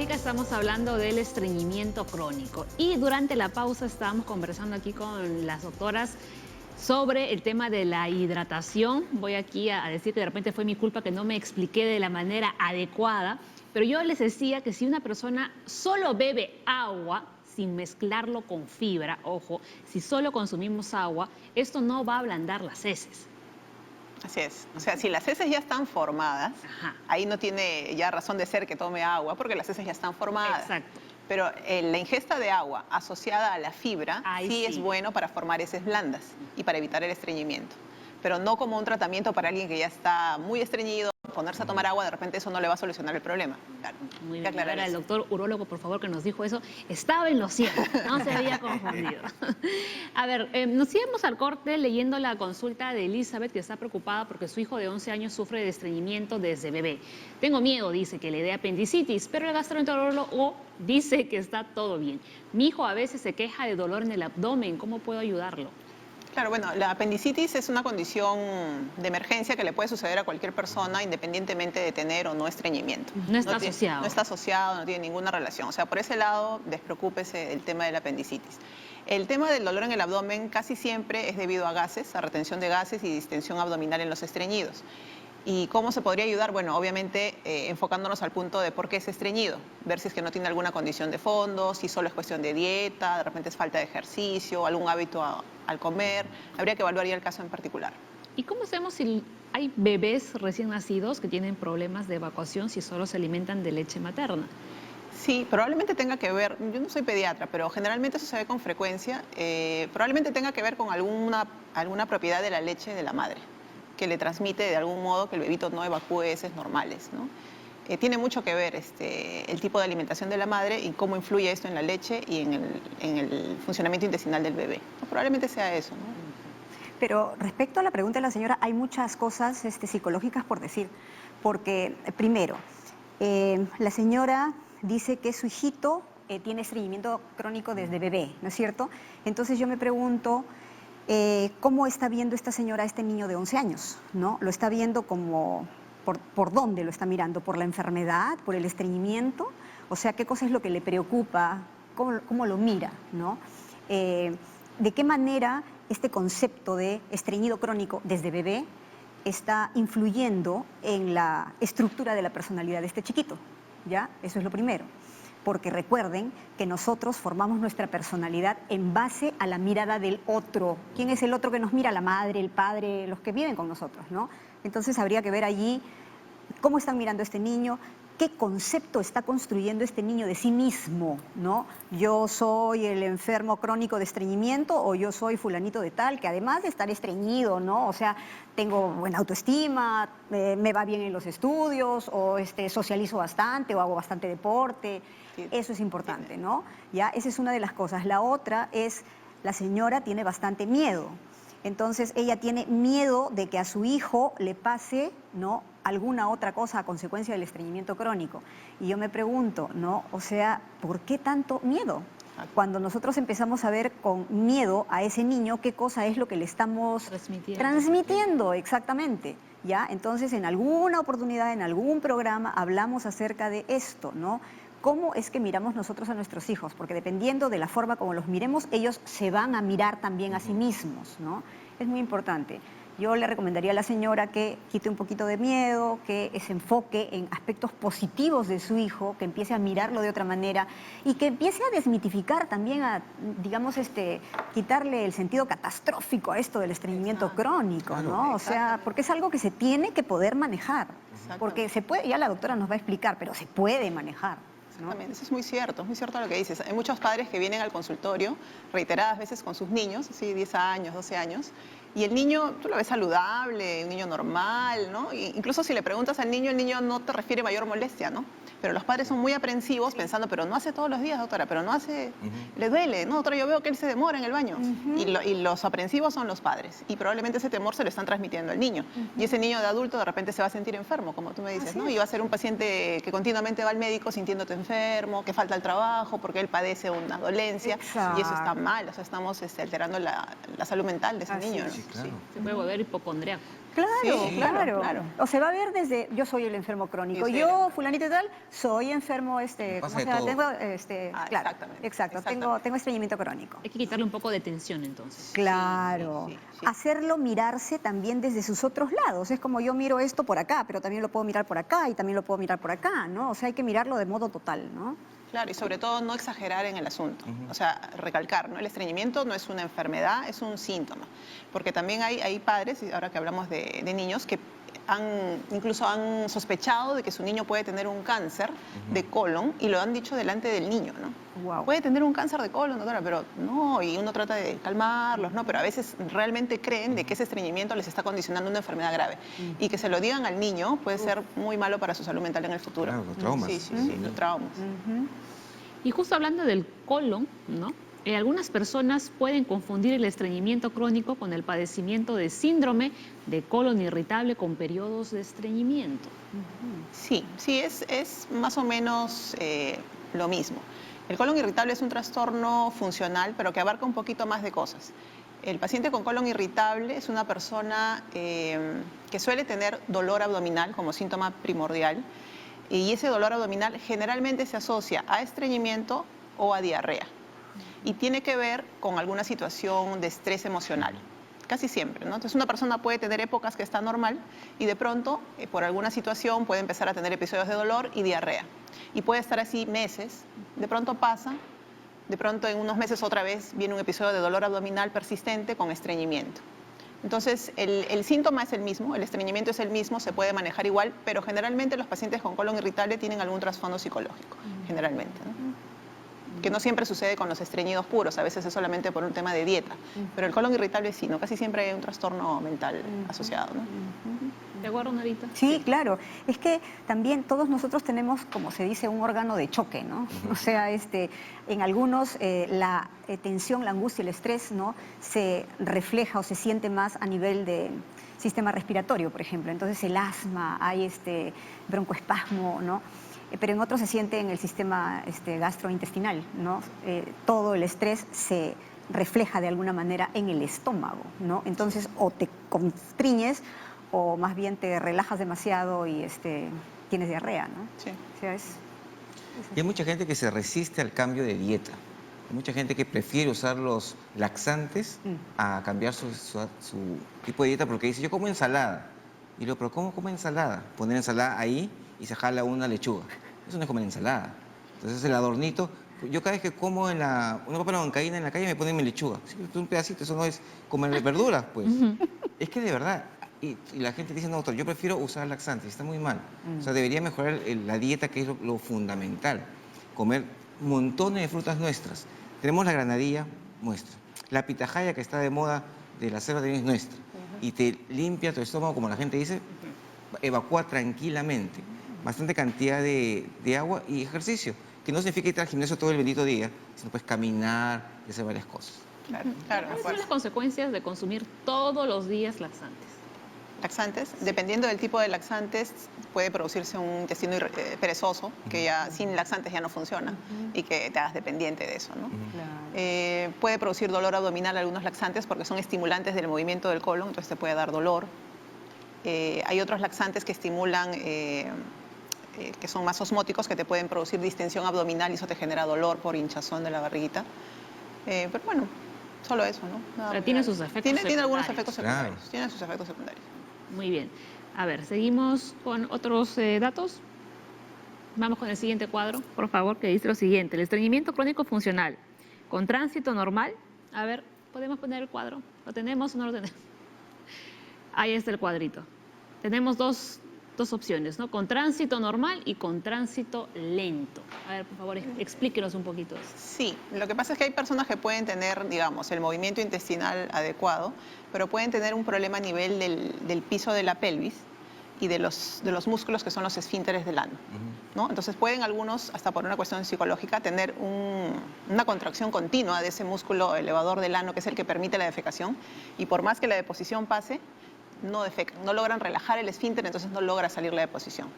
Estamos hablando del estreñimiento crónico y durante la pausa estábamos conversando aquí con las doctoras sobre el tema de la hidratación. Voy aquí a decir que de repente fue mi culpa que no me expliqué de la manera adecuada, pero yo les decía que si una persona solo bebe agua sin mezclarlo con fibra, ojo, si solo consumimos agua, esto no va a ablandar las heces. Así es. O sea, si las heces ya están formadas, ahí no tiene ya razón de ser que tome agua, porque las heces ya están formadas. Exacto. Pero la ingesta de agua asociada a la fibra sí es bueno para formar heces blandas y para evitar el estreñimiento. Pero no como un tratamiento para alguien que ya está muy estreñido, ponerse a tomar agua, de repente eso no le va a solucionar el problema. Claro. Muy bien. Ahora el doctor urólogo, por favor, que nos dijo eso, estaba en lo cierto, no se había confundido. A ver, nos íbamos al corte leyendo la consulta de Elizabeth, que está preocupada porque su hijo de 11 años sufre de estreñimiento desde bebé. Tengo miedo, dice, que le dé apendicitis, pero el gastroenterólogo dice que está todo bien. Mi hijo a veces se queja de dolor en el abdomen, ¿cómo puedo ayudarlo? Claro, bueno, la apendicitis es una condición de emergencia que le puede suceder a cualquier persona independientemente de tener o no estreñimiento. No está asociado. No está asociado, no tiene ninguna relación. O sea, por ese lado, despreocúpese del tema de la apendicitis. El tema del dolor en el abdomen casi siempre es debido a gases, a retención de gases y distensión abdominal en los estreñidos. ¿Y cómo se podría ayudar? Bueno, obviamente enfocándonos al punto de por qué es estreñido, ver si es que no tiene alguna condición de fondo, si solo es cuestión de dieta, de repente es falta de ejercicio, algún hábito al comer. Habría que evaluar ya el caso en particular. ¿Y cómo sabemos si hay bebés recién nacidos que tienen problemas de evacuación si solo se alimentan de leche materna? Sí, probablemente tenga que ver, yo no soy pediatra, pero generalmente eso se ve con frecuencia, probablemente tenga que ver con alguna propiedad de la leche de la madre, que le transmite de algún modo que el bebito no evacúe heces normales, ¿no? Tiene mucho que ver el tipo de alimentación de la madre y cómo influye esto en la leche y en el funcionamiento intestinal del bebé. Probablemente sea eso, ¿no? Pero respecto a la pregunta de la señora, hay muchas cosas psicológicas por decir. Porque, primero, la señora dice que su hijito tiene estreñimiento crónico desde bebé, ¿no es cierto? Entonces yo me pregunto, ¿cómo está viendo esta señora a este niño de 11 años? ¿No? ¿Lo está viendo como, por dónde lo está mirando? ¿Por la enfermedad? ¿Por el estreñimiento? O sea, ¿qué cosa es lo que le preocupa? ¿Cómo lo mira? ¿No? ¿De qué manera este concepto de estreñido crónico desde bebé está influyendo en la estructura de la personalidad de este chiquito? ¿Ya? Eso es lo primero. Porque recuerden que nosotros formamos nuestra personalidad en base a la mirada del otro. ¿Quién es el otro que nos mira? La madre, el padre, los que viven con nosotros, ¿no? Entonces habría que ver allí cómo están mirando a este niño, qué concepto está construyendo este niño de sí mismo, ¿no? Yo soy el enfermo crónico de estreñimiento o yo soy fulanito de tal, que además de estar estreñido, ¿no? O sea, tengo buena autoestima, me va bien en los estudios, o socializo bastante, o hago bastante deporte. Eso es importante, ¿no? Ya, esa es una de las cosas. La otra es, la señora tiene bastante miedo. Entonces, ella tiene miedo de que a su hijo le pase, ¿no?, alguna otra cosa a consecuencia del estreñimiento crónico. Y yo me pregunto, ¿no? O sea, ¿por qué tanto miedo? Cuando nosotros empezamos a ver con miedo a ese niño qué cosa es lo que le estamos transmitiendo exactamente, ¿ya? Entonces, en alguna oportunidad, en algún programa, hablamos acerca de esto, ¿no? ¿Cómo es que miramos nosotros a nuestros hijos? Porque dependiendo de la forma como los miremos, ellos se van a mirar también a sí mismos, ¿no? Es muy importante. Yo le recomendaría a la señora que quite un poquito de miedo, que se enfoque en aspectos positivos de su hijo, que empiece a mirarlo de otra manera y que empiece a desmitificar también, a, digamos, quitarle el sentido catastrófico a esto del estreñimiento crónico, ¿no? O sea, porque es algo que se tiene que poder manejar. Porque se puede, ya la doctora nos va a explicar, pero se puede manejar, ¿no? Exactamente, eso es muy cierto lo que dices. Hay muchos padres que vienen al consultorio reiteradas veces con sus niños, así 10 años, 12 años, y el niño, tú lo ves saludable, un niño normal, ¿no? Incluso si le preguntas al niño, el niño no te refiere mayor molestia, ¿no? Pero los padres son muy aprensivos pensando, pero no hace todos los días, doctora, pero no hace, le duele, ¿no? Doctora, yo veo que él se demora en el baño. Y los aprensivos son los padres. Y probablemente ese temor se lo están transmitiendo al niño. Y ese niño de adulto de repente se va a sentir enfermo, como tú me dices, ¿no? Y va a ser un paciente que continuamente va al médico sintiéndote enfermo, que falta el trabajo porque él padece una dolencia. Exacto. Y eso está mal, o sea, estamos alterando la salud mental de ese Así niño, es. ¿no? Sí, claro. Se puede volver hipocondriaco. Claro, Sí, claro, claro. O se va a ver desde, yo soy el enfermo crónico, Y usted- yo, fulanito y tal, soy enfermo, pasa ¿cómo de se llama? todo. Tengo, claro, exactamente, exacto, tengo estreñimiento crónico. Hay que quitarle un poco de tensión entonces. Claro, sí. hacerlo mirarse también desde sus otros lados. Es como yo miro esto por acá, pero también lo puedo mirar por acá y también lo puedo mirar por acá, ¿no? O sea, hay que mirarlo de modo total, ¿no? Claro, y sobre todo no exagerar en el asunto. O sea, recalcar, ¿no? El estreñimiento no es una enfermedad, es un síntoma. Porque también hay padres, y ahora que hablamos de niños, que incluso han sospechado de que su niño puede tener un cáncer de colon y lo han dicho delante del niño, ¿no? Wow. Puede tener un cáncer de colon, doctora, pero no, y uno trata de calmarlos, ¿no? Pero a veces realmente creen de que ese estreñimiento les está condicionando una enfermedad grave. Y que se lo digan al niño puede ser muy malo para su salud mental en el futuro. Claro, los traumas. Sí, los traumas. Y justo hablando del colon, ¿no? Algunas personas pueden confundir el estreñimiento crónico con el padecimiento de síndrome de colon irritable con periodos de estreñimiento. Sí, es más o menos lo mismo. El colon irritable es un trastorno funcional, pero que abarca un poquito más de cosas. El paciente con colon irritable es una persona que suele tener dolor abdominal como síntoma primordial, y ese dolor abdominal generalmente se asocia a estreñimiento o a diarrea. Y tiene que ver con alguna situación de estrés emocional, casi siempre, ¿no? Entonces una persona puede tener épocas que está normal y de pronto, por alguna situación, puede empezar a tener episodios de dolor y diarrea. Y puede estar así meses, de pronto pasa, de pronto en unos meses otra vez viene un episodio de dolor abdominal persistente con estreñimiento. Entonces el síntoma es el mismo, el estreñimiento es el mismo, se puede manejar igual, pero generalmente los pacientes con colon irritable tienen algún trasfondo psicológico, generalmente, ¿no? Que no siempre sucede con los estreñidos puros, a veces es solamente por un tema de dieta. Pero el colon irritable sí, ¿no? Casi siempre hay un trastorno mental asociado, ¿no? ¿De acuerdo, Norita? Sí, claro. Es que también todos nosotros tenemos, como se dice, un órgano de choque, ¿no? O sea, en algunos la tensión, la angustia, el estrés, ¿no? Se refleja o se siente más a nivel de sistema respiratorio, por ejemplo. Entonces el asma, hay broncoespasmo, ¿no? Pero en otros se siente en el sistema gastrointestinal, ¿no? Todo el estrés se refleja de alguna manera en el estómago, ¿no? Entonces o te constriñes o más bien te relajas demasiado y tienes diarrea, ¿no? Sí. O sea, Y hay mucha gente que se resiste al cambio de dieta. Hay mucha gente que prefiere usar los laxantes a cambiar su tipo de dieta porque dice, yo como ensalada. Y le digo, ¿pero cómo come ensalada? Poner ensalada ahí y se jala una lechuga. Eso no es comer ensalada. Entonces el adornito, yo cada vez que como una papa a la huancaína en la calle me ponen mi lechuga. Sí, pero un pedacito, eso no es comer verduras, pues. Es que de verdad, y la gente dice, no, doctor, yo prefiero usar laxantes, está muy mal. O sea, debería mejorar la dieta, que es lo fundamental. Comer montones de frutas nuestras. Tenemos la granadilla nuestra. La pitahaya, que está de moda, de la selva también es nuestra. Y te limpia tu estómago, como la gente dice, evacúa tranquilamente. Bastante cantidad de agua y ejercicio, que no significa ir al gimnasio todo el bendito día, sino pues caminar y hacer varias cosas. Claro, ¿Cuáles son las consecuencias de consumir todos los días laxantes? laxantes. Dependiendo del tipo de laxantes, puede producirse un intestino perezoso, que ya sin laxantes ya no funciona y que te hagas dependiente de eso, ¿no? Puede producir dolor abdominal algunos laxantes porque son estimulantes del movimiento del colon, entonces te puede dar dolor. Hay otros laxantes que estimulan, que son más osmóticos, que te pueden producir distensión abdominal y eso te genera dolor por hinchazón de la barriguita. Pero bueno, solo eso, ¿no? Nada Pero muy tiene grave. sus efectos Tiene algunos secundarios. efectos Claro. secundarios. Tiene sus efectos secundarios. Muy bien. A ver, seguimos con otros datos. Vamos con el siguiente cuadro, por favor, que dice lo siguiente. El estreñimiento crónico funcional con tránsito normal. A ver, ¿podemos poner el cuadro? ¿Lo tenemos o no lo tenemos? Ahí está el cuadrito. Tenemos dos opciones, ¿no? Con tránsito normal y con tránsito lento. A ver, por favor, explíquenos un poquito eso. Sí, lo que pasa es que hay personas que pueden tener, digamos, el movimiento intestinal adecuado, pero pueden tener un problema a nivel del piso de la pelvis y de los músculos que son los esfínteres del ano, ¿no? Entonces pueden algunos, hasta por una cuestión psicológica, tener una contracción continua de ese músculo elevador del ano, que es el que permite la defecación, y por más que la deposición pase, no defecan, no logran relajar el esfínter, entonces no logra salir la deposición.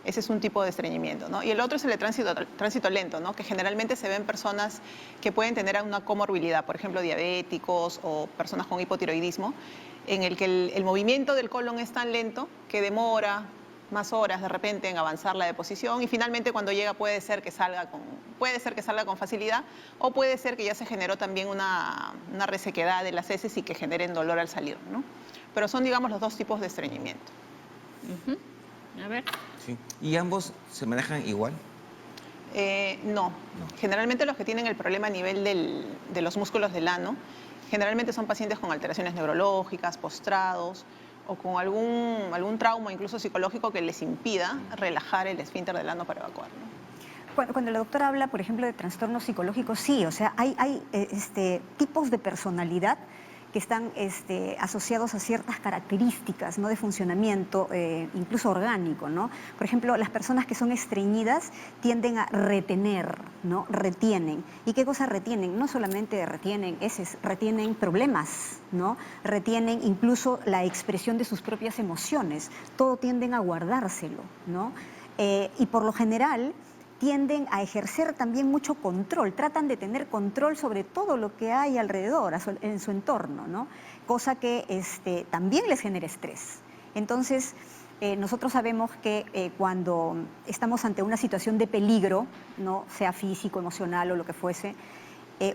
Ese es un tipo de estreñimiento, ¿no? Y el otro es el de tránsito lento, ¿no? Que generalmente se ven personas que pueden tener una comorbilidad, por ejemplo, diabéticos o personas con hipotiroidismo, en el que el movimiento del colon es tan lento que demora más horas de repente en avanzar la deposición y finalmente cuando llega puede ser que salga con facilidad o puede ser que ya se generó también una resequedad de las heces y que generen dolor al salir, ¿no? Pero son, digamos, los dos tipos de estreñimiento. A ver. Sí. ¿Y ambos se manejan igual? No. Generalmente los que tienen el problema a nivel de los músculos del ano, generalmente son pacientes con alteraciones neurológicas, postrados o con algún trauma, incluso psicológico, que les impida relajar el esfínter del ano para evacuar, ¿no? Cuando la doctora habla, por ejemplo, de trastornos psicológicos, sí, o sea, hay tipos de personalidad que están asociados a ciertas características, ¿no?, de funcionamiento, incluso orgánico, ¿no? Por ejemplo, las personas que son estreñidas tienden a retener, ¿no? Retienen. ¿Y qué cosa retienen? No solamente retienen heces, retienen problemas, ¿no? Retienen incluso la expresión de sus propias emociones. Todo tienden a guardárselo, ¿no? Y por lo general tienden a ejercer también mucho control, tratan de tener control sobre todo lo que hay alrededor, en su entorno, ¿no? Cosa que también les genera estrés. Entonces, nosotros sabemos que cuando estamos ante una situación de peligro, ¿no?, sea físico, emocional o lo que fuese,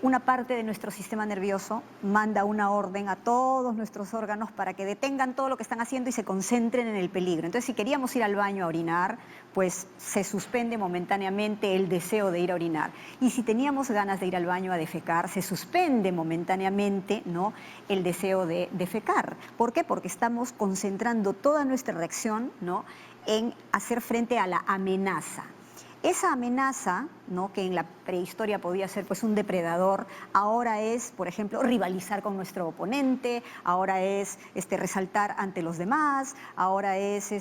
una parte de nuestro sistema nervioso manda una orden a todos nuestros órganos para que detengan todo lo que están haciendo y se concentren en el peligro. Entonces, si queríamos ir al baño a orinar, pues se suspende momentáneamente el deseo de ir a orinar. Y si teníamos ganas de ir al baño a defecar, se suspende momentáneamente, ¿no?, el deseo de defecar. ¿Por qué? Porque estamos concentrando toda nuestra reacción, ¿no?, en hacer frente a la amenaza. Esa amenaza, ¿no?, que en la prehistoria podía ser pues un depredador, ahora es, por ejemplo, rivalizar con nuestro oponente, ahora es resaltar ante los demás, ahora es,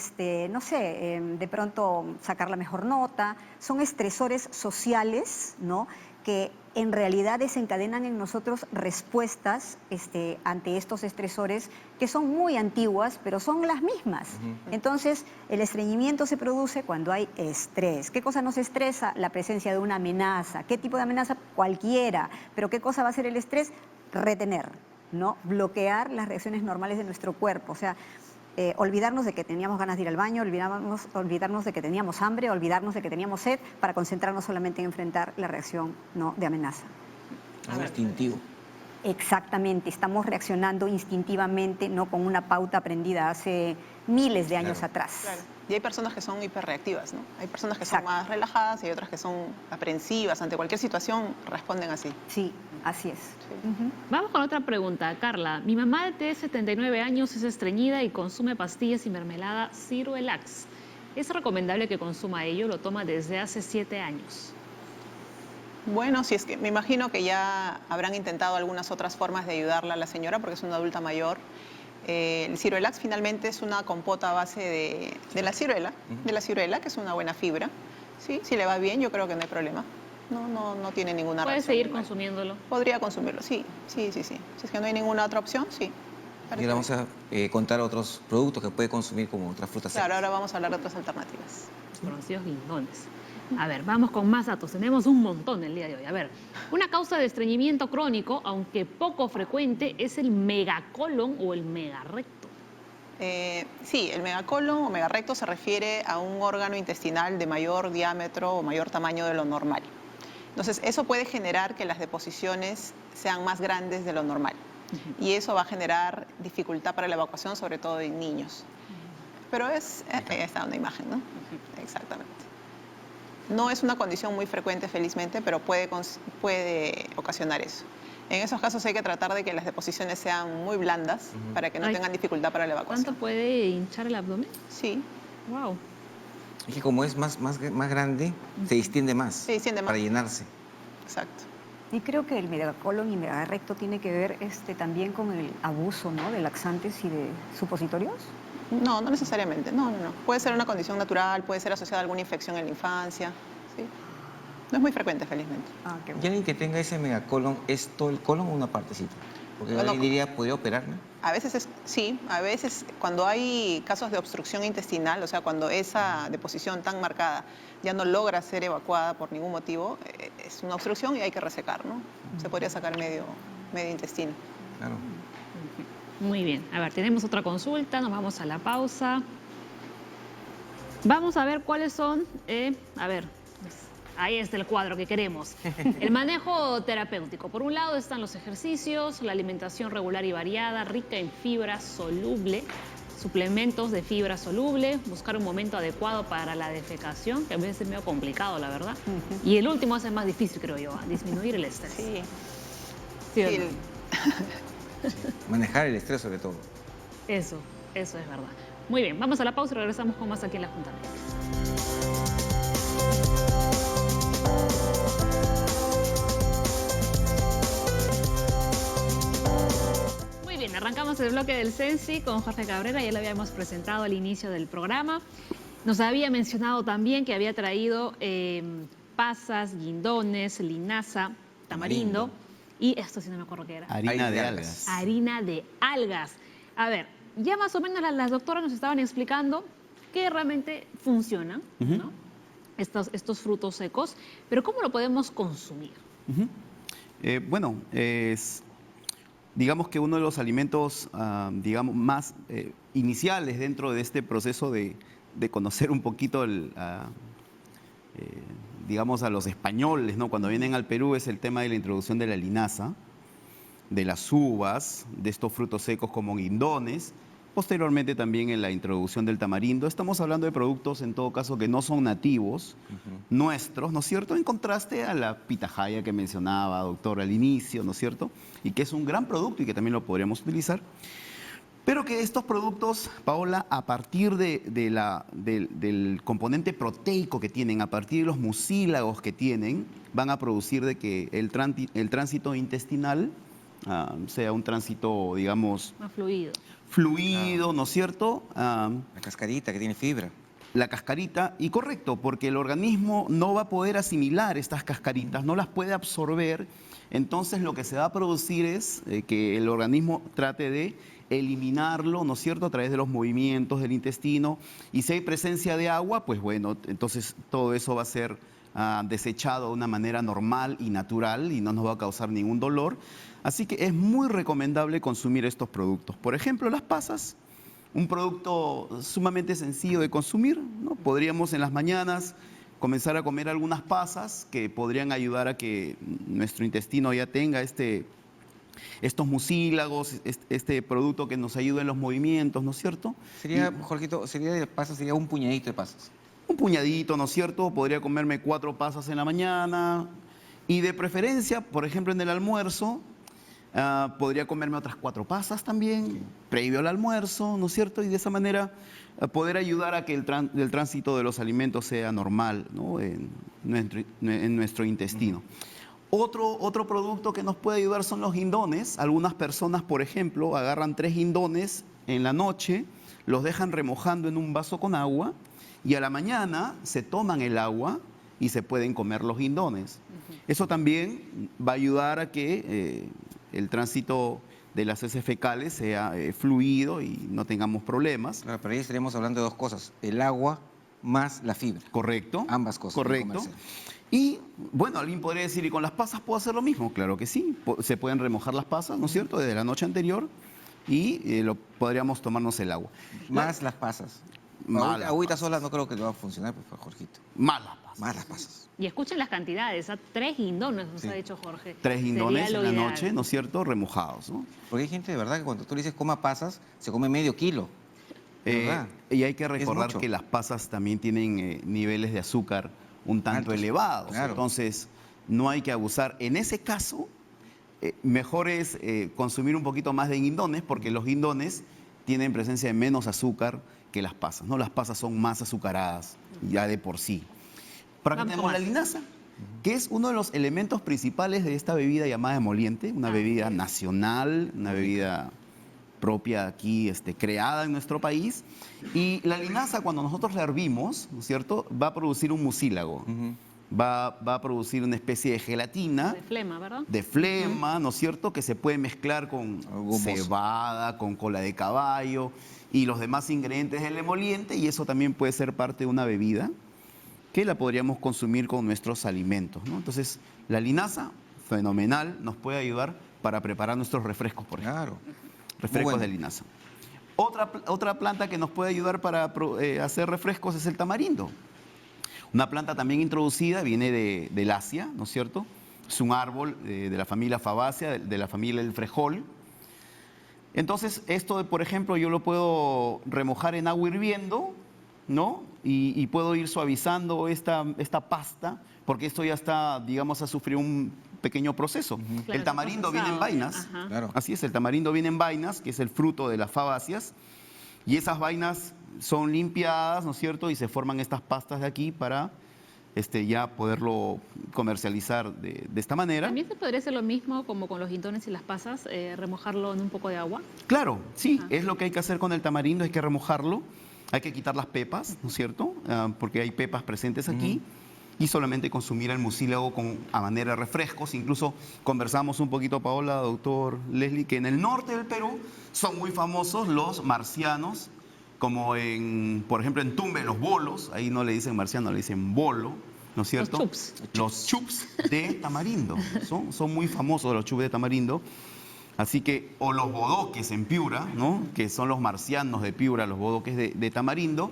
no sé, de pronto sacar la mejor nota. Son estresores sociales, ¿no?, que en realidad desencadenan en nosotros respuestas ante estos estresores que son muy antiguas, pero son las mismas. Entonces, el estreñimiento se produce cuando hay estrés. ¿Qué cosa nos estresa? La presencia de una amenaza. ¿Qué tipo de amenaza? Cualquiera. ¿Pero qué cosa va a ser el estrés? Retener, ¿no? Bloquear las reacciones normales de nuestro cuerpo. O sea, olvidarnos de que teníamos ganas de ir al baño, olvidarnos de que teníamos hambre, olvidarnos de que teníamos sed, para concentrarnos solamente en enfrentar la reacción, ¿no?, de amenaza. Algo instintivo. Exactamente, estamos reaccionando instintivamente, no con una pauta aprendida hace miles de años atrás. Claro. Y hay personas que son hiperreactivas, ¿no? Hay personas que son Exacto. más relajadas y hay otras que son aprensivas. Ante cualquier situación responden así. Sí, así es. Ujú. Vamos con otra pregunta, Carla. Mi mamá de 79 años es estreñida y consume pastillas y mermelada Ciruelax. ¿Es recomendable que consuma ello? Lo toma desde hace 7 años. Bueno, si es que me imagino que ya habrán intentado algunas otras formas de ayudarla a la señora porque es una adulta mayor. El Ciruelax finalmente es una compota a base de la ciruela, que es una buena fibra. Sí, si le va bien, yo creo que no hay problema. No tiene ninguna ¿Puede reacción seguir muy mala. consumiéndolo? Podría consumirlo, sí. Si es que no hay ninguna otra opción, sí. Y ahora vamos a contar otros productos que puede consumir como otras frutas secas. Claro, ahora vamos a hablar de otras alternativas. Los conocidos guindones. A ver, vamos con más datos. Tenemos un montón el día de hoy. A ver, una causa de estreñimiento crónico, aunque poco frecuente, es el megacolon o el megarrecto. Sí, el megacolon o megarrecto se refiere a un órgano intestinal de mayor diámetro o mayor tamaño de lo normal. Entonces, eso puede generar que las deposiciones sean más grandes de lo normal. Y eso va a generar dificultad para la evacuación, sobre todo en niños. Pero está una imagen, ¿no? Exactamente. No es una condición muy frecuente, felizmente, pero puede ocasionar eso. En esos casos hay que tratar de que las deposiciones sean muy blandas para que no tengan dificultad para la evacuación. ¿Cuánto puede hinchar el abdomen? Sí. Wow. Es que como es más grande, se distiende más. Se distiende más. Para llenarse. Exacto. Y creo que el megacolon y megarrecto tiene que ver también con el abuso, ¿no?, de laxantes y de supositorios. No, no necesariamente. No. Puede ser una condición natural, puede ser asociada a alguna infección en la infancia. ¿Sí? No es muy frecuente, felizmente. Ah, qué ¿Y bueno. alguien que tenga ese megacolon, es todo el colon o una partecita? Porque Bueno, alguien diría, ¿podría operarme? A veces sí, a veces cuando hay casos de obstrucción intestinal, o sea, cuando esa deposición tan marcada ya no logra ser evacuada por ningún motivo, es una obstrucción y hay que resecar, ¿no? Se podría sacar medio intestino. Claro. Muy bien. A ver, tenemos otra consulta, nos vamos a la pausa. Vamos a ver cuáles son, ahí está el cuadro que queremos. El manejo terapéutico. Por un lado están los ejercicios, la alimentación regular y variada, rica en fibra soluble, suplementos de fibra soluble, buscar un momento adecuado para la defecación, que a veces es medio complicado, la verdad. Y el último hace más difícil, creo yo, disminuir el estrés. Sí. ¿Sí o Sí, no? Manejar el estrés sobre todo. Eso es verdad. Muy bien, vamos a la pausa y regresamos con más aquí en La Junta Médica. Muy bien, arrancamos el bloque del Sensi con Jorge Cabrera, ya lo habíamos presentado al inicio del programa. Nos había mencionado también que había traído pasas, guindones, linaza, tamarindo y esto sí no me acuerdo qué era. Harina de algas. Harina de algas. A ver, ya más o menos las doctoras nos estaban explicando que realmente funcionan, ¿no? Estos frutos secos, pero ¿cómo lo podemos consumir? Bueno, digamos que uno de los alimentos, digamos, más iniciales dentro de este proceso de conocer un poquito, digamos, a los españoles, ¿no? Cuando vienen al Perú es el tema de la introducción de la linaza, de las uvas, de estos frutos secos como guindones, posteriormente también en la introducción del tamarindo. Estamos hablando de productos, en todo caso, que no son nativos, nuestros, ¿no es cierto? En contraste a la pitahaya que mencionaba, doctor, al inicio, ¿no es cierto? Y que es un gran producto y que también lo podríamos utilizar. Pero que estos productos, Paola, a partir del componente proteico que tienen, a partir de los mucílagos que tienen, van a producir de que el tránsito intestinal sea un tránsito, digamos, Más fluido. fluido, ¿no es cierto? La cascarita que tiene fibra. La cascarita, y correcto, porque el organismo no va a poder asimilar estas cascaritas, no las puede absorber, entonces lo que se va a producir es que el organismo trate de eliminarlo, ¿no es cierto?, a través de los movimientos del intestino, y si hay presencia de agua, pues bueno, entonces todo eso va a ser desechado de una manera normal y natural y no nos va a causar ningún dolor. Así que es muy recomendable consumir estos productos. Por ejemplo, las pasas, un producto sumamente sencillo de consumir, ¿no? Podríamos en las mañanas comenzar a comer algunas pasas que podrían ayudar a que nuestro intestino ya tenga estos mucílagos, este producto que nos ayuda en los movimientos, ¿no es cierto? Sería, Jorgito, sería un puñadito de pasas. Un puñadito, ¿no es cierto? Podría comerme 4 pasas en la mañana y de preferencia, por ejemplo, en el almuerzo, podría comerme otras 4 pasas también, previo al almuerzo, ¿no es cierto? Y de esa manera poder ayudar a que el tránsito de los alimentos sea normal, ¿no? en nuestro intestino. Otro producto que nos puede ayudar son los guindones. Algunas personas, por ejemplo, agarran 3 guindones en la noche, los dejan remojando en un vaso con agua y a la mañana se toman el agua y se pueden comer los guindones. Eso también va a ayudar a que el tránsito de las heces fecales sea fluido y no tengamos problemas. Claro, pero ahí estaríamos hablando de dos cosas, el agua más la fibra. Correcto. Ambas cosas. Correcto. Y bueno, alguien podría decir, ¿y con las pasas puedo hacer lo mismo? Claro que sí. Se pueden remojar las pasas, ¿no es cierto?, desde la noche anterior y podríamos tomarnos el agua. Más las pasas. Más Agüita sola no creo que le va a funcionar, pues, Jorgito. Más las pasas. Más las pasas. Y escuchen las cantidades, 3 guindones, nos Sí. ha dicho Jorge. 3 guindones Sería en lo la ideal. noche, ¿no es cierto?, remojados, ¿no? Porque hay gente de verdad que cuando tú le dices coma pasas, se come medio kilo. ¿Verdad? Y hay que Es recordar mucho. que las pasas también tienen niveles de azúcar un tanto Altos, elevados. claro. Entonces, no hay que abusar. En ese caso, mejor es consumir un poquito más de guindones, porque los guindones tienen presencia de menos azúcar que las pasas, ¿no? Las pasas son más azucaradas ya de por sí. Por acá Vamos tenemos con la más. linaza, que es uno de los elementos principales de esta bebida llamada emoliente, una bebida nacional, una bebida propia aquí, creada en nuestro país. Y la linaza, cuando nosotros la hervimos, ¿no es cierto?, va a producir un mucílago. Ujú. Va a producir una especie de gelatina, De flema, ¿verdad? de flema, ¿no es cierto?, que se puede mezclar con Algo gomoso. cebada, con cola de caballo y los demás ingredientes del emoliente, y eso también puede ser parte de una bebida que la podríamos consumir con nuestros alimentos, ¿no? Entonces, la linaza, fenomenal, nos puede ayudar para preparar nuestros refrescos, por ejemplo. Claro. Refrescos Muy de bueno. linaza. Otra planta que nos puede ayudar para hacer refrescos es el tamarindo. Una planta también introducida, viene del Asia, ¿no es cierto? Es un árbol de la familia Fabaceae, de la familia del frejol. Entonces, esto, por ejemplo, yo lo puedo remojar en agua hirviendo, ¿no? Y puedo ir suavizando esta pasta, porque esto ya está, digamos, ha sufrido un pequeño proceso. Claro, El tamarindo viene en procesado, vainas. ajá. Claro. Así es, el tamarindo viene en vainas, que es el fruto de las fabáceas, y esas vainas son limpiadas, ¿no es cierto?, y se forman estas pastas de aquí para ya poderlo comercializar de esta manera. También se podría hacer lo mismo como con los guindones y las pasas, remojarlo en un poco de agua. Claro, sí, Ajá. es lo que hay que hacer con el tamarindo, hay que remojarlo, hay que quitar las pepas, ¿no es cierto?, porque hay pepas presentes aquí. Y solamente consumir el mucílago a manera de refrescos. Incluso conversamos un poquito, Paola, doctor Leslie, que en el norte del Perú son muy famosos los marcianos, como por ejemplo, en Tumbe, los bolos, ahí no le dicen marciano, le dicen bolo, ¿no es cierto? chups. Los chups de tamarindo. Son muy famosos los chups de tamarindo. Así que, o los bodoques en Piura, ¿no?, que son los marcianos de Piura, los bodoques de tamarindo,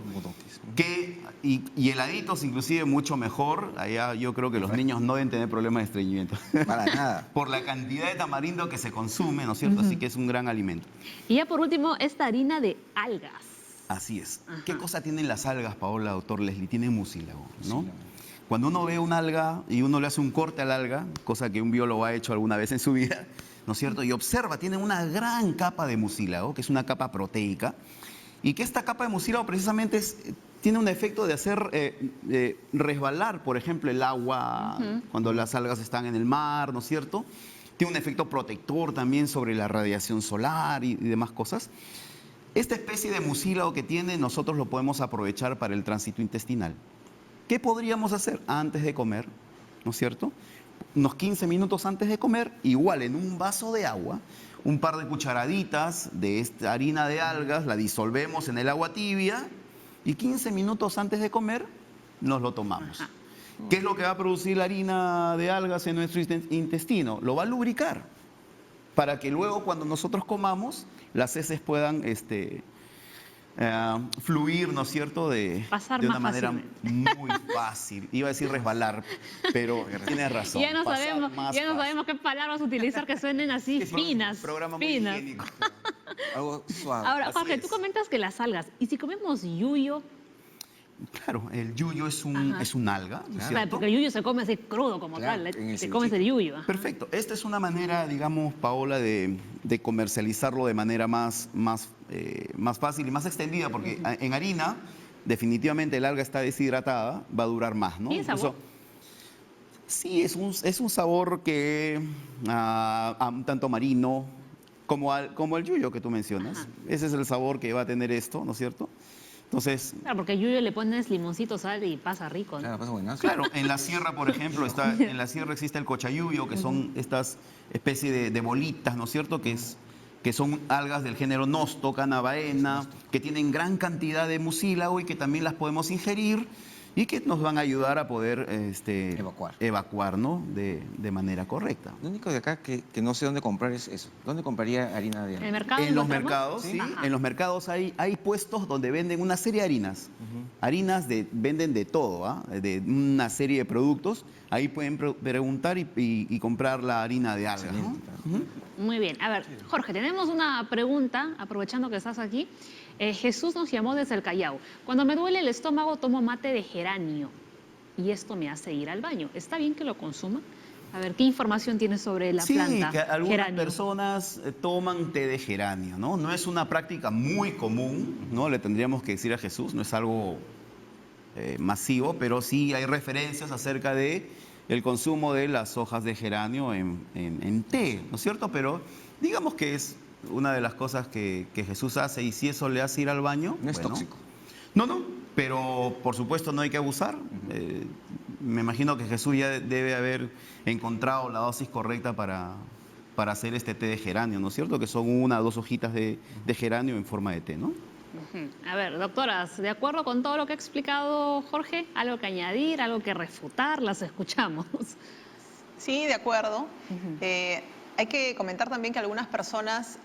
y heladitos inclusive mucho mejor. Allá yo creo que los niños no deben tener problemas de estreñimiento. Para nada. Por la cantidad de tamarindo que se consume, ¿no es cierto? Así que es un gran alimento. Y ya por último, esta harina de algas. Así es. Ajá. ¿Qué cosa tienen las algas, Paola, doctor Leslie? Tienen mucílago, ¿no? Mucílago. Cuando uno ve una alga y uno le hace un corte al alga, cosa que un biólogo ha hecho alguna vez en su vida, ¿no es cierto?, y observa, tiene una gran capa de mucílago, que es una capa proteica, y que esta capa de mucílago precisamente tiene un efecto de hacer resbalar, por ejemplo, el agua cuando las algas están en el mar, ¿no es cierto? Tiene un efecto protector también sobre la radiación solar y demás cosas. Esta especie de mucílago que tiene, nosotros lo podemos aprovechar para el tránsito intestinal. ¿Qué podríamos hacer antes de comer? ¿No es cierto? Unos 15 minutos antes de comer, igual en un vaso de agua, un par de cucharaditas de esta harina de algas, la disolvemos en el agua tibia y 15 minutos antes de comer nos lo tomamos. ¿Qué es lo que va a producir la harina de algas en nuestro intestino? Lo va a lubricar para que luego cuando nosotros comamos las heces puedan fluir, ¿no es cierto?, Pasar de una más manera fácilmente. muy fácil. Iba a decir resbalar, pero tienes razón. Ya no pasar sabemos, más ya no fácil. sabemos qué palabras utilizar que suenen así, finas. Programa muy finas. higiénico. Algo suave. Ahora, Así Jorge, es. tú comentas que las algas, ¿y si comemos yuyo? Claro, el yuyo es un alga, ¿no es Claro, cierto? porque el yuyo se come así crudo como Claro, tal, en el te comes el yuyo. ajá. Perfecto. Esta es una manera, digamos, Paola, de comercializarlo de manera más fácil y más extendida, porque en harina, definitivamente el alga está deshidratada, va a durar más, ¿no? ¿Tiene sabor? Sí, es un sabor que un tanto marino, como el yuyo que tú mencionas. Ajá. Ese es el sabor que va a tener esto, ¿no es cierto? Entonces, Claro, porque el yuyo le pones limoncito, sal y pasa rico, ¿no? Claro, pasa buenazo. claro, en la sierra, por ejemplo, en la sierra existe el cochayuyo, que son estas especies de bolitas, ¿no es cierto?, que es que son algas del género Nosto, Cannabaena, que tienen gran cantidad de mucílago y que también las podemos ingerir y que nos van a ayudar a poder evacuar, ¿no? de manera correcta. Lo único de acá que no sé dónde comprar es eso. ¿Dónde compraría harina de ¿En el alga? mercado? En los encontramos? mercados, sí. Ajá. En los mercados hay puestos donde venden una serie de harinas. Harinas venden de todo, ¿ah? De una serie de productos. Ahí pueden preguntar y comprar la harina de alga, ¿no? Excelente. Muy bien. A ver, Jorge, tenemos una pregunta, aprovechando que estás aquí. Jesús nos llamó desde el Callao. Cuando me duele el estómago, tomo mate de geranio y esto me hace ir al baño. ¿Está bien que lo consuma? A ver, ¿qué información tienes sobre la planta? Sí, que algunas geranio? personas toman té de geranio, ¿no? No es una práctica muy común, ¿no? Le tendríamos que decir a Jesús, no es algo masivo, pero sí hay referencias acerca de el consumo de las hojas de geranio en té, ¿no es cierto? Pero digamos que es una de las cosas que Jesús hace, y si eso le hace ir al baño... No es bueno. tóxico. No, pero por supuesto no hay que abusar. Me imagino que Jesús ya debe haber encontrado la dosis correcta para hacer este té de geranio, ¿no es cierto? Que son 1 o 2 hojitas de geranio en forma de té, ¿no? Ujú. A ver, doctoras, de acuerdo con todo lo que ha explicado Jorge, ¿algo que añadir, algo que refutar? Las escuchamos. Sí, de acuerdo. Hay que comentar también que algunas personas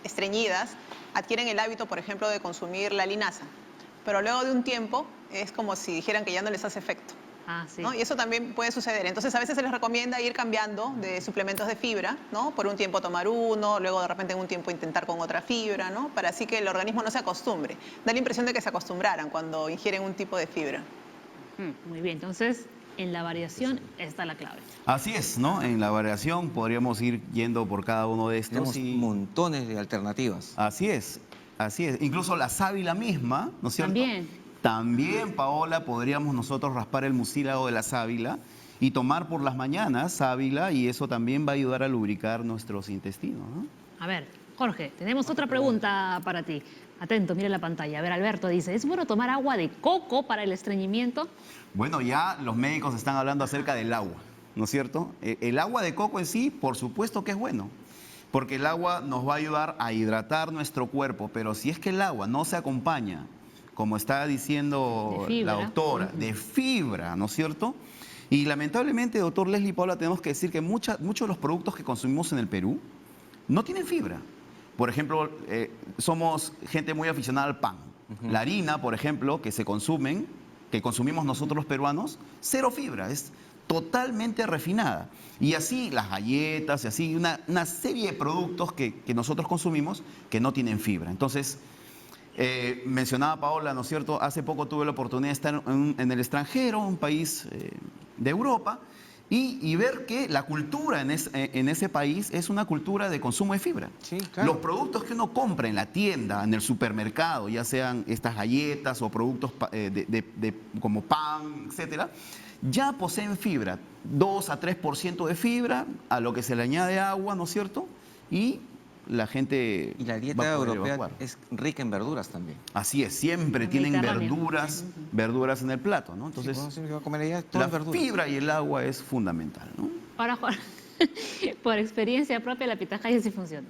estreñidas adquieren el hábito, por ejemplo, de consumir la linaza, pero luego de un tiempo es como si dijeran que ya no les hace efecto. Ah, sí. ¿No? Y eso también puede suceder. Entonces, a veces se les recomienda ir cambiando de suplementos de fibra, ¿no? Por un tiempo tomar uno, luego de repente en un tiempo intentar con otra fibra, ¿no? Para así que el organismo no se acostumbre. Da la impresión de que se acostumbraran cuando ingieren un tipo de fibra. Muy bien, entonces en la variación está la clave. Así es, ¿no? En la variación podríamos ir yendo por cada uno de estos. Tenemos montones de alternativas. Así es. Incluso la sábila misma, ¿no es cierto? También, Paola, podríamos nosotros raspar el mucílago de la sábila y tomar por las mañanas sábila, y eso también va a ayudar a lubricar nuestros intestinos, ¿no? A ver, Jorge, tenemos otra pregunta para ti. Atento, mira la pantalla. A ver, Alberto dice, ¿es bueno tomar agua de coco para el estreñimiento? Bueno, ya los médicos están hablando acerca del agua, ¿no es cierto? El agua de coco en sí, por supuesto que es bueno, porque el agua nos va a ayudar a hidratar nuestro cuerpo, pero si es que el agua no se acompaña, como está diciendo la doctora, de fibra, ¿no es cierto? Y lamentablemente, doctor Leslie y Paula, tenemos que decir que muchos de los productos que consumimos en el Perú no tienen fibra. Por ejemplo, somos gente muy aficionada al pan. La harina, por ejemplo, que consumimos nosotros los peruanos, 0 fibra, es totalmente refinada. Y así las galletas, y así una serie de productos que nosotros consumimos que no tienen fibra. Entonces, mencionaba Paola, ¿no es cierto? Hace poco tuve la oportunidad de estar en el extranjero, un país de Europa, y ver que la cultura en ese país es una cultura de consumo de fibra. Sí, claro. Los productos que uno compra en la tienda, en el supermercado, ya sean estas galletas o productos como pan, etcétera, ya poseen fibra, 2 a 3% de fibra, a lo que se le añade agua, ¿no es cierto? Y la gente Y la va dieta a poder europea evacuar. es rica en verduras también. Así es, siempre tienen Mediterráneo. verduras en el plato, ¿no? Entonces, Entonces, si uno se va a comer allá, la todas verduras. fibra y el agua es fundamental, ¿no? Ahora, Jorge, por experiencia propia, la pitahaya sí funciona.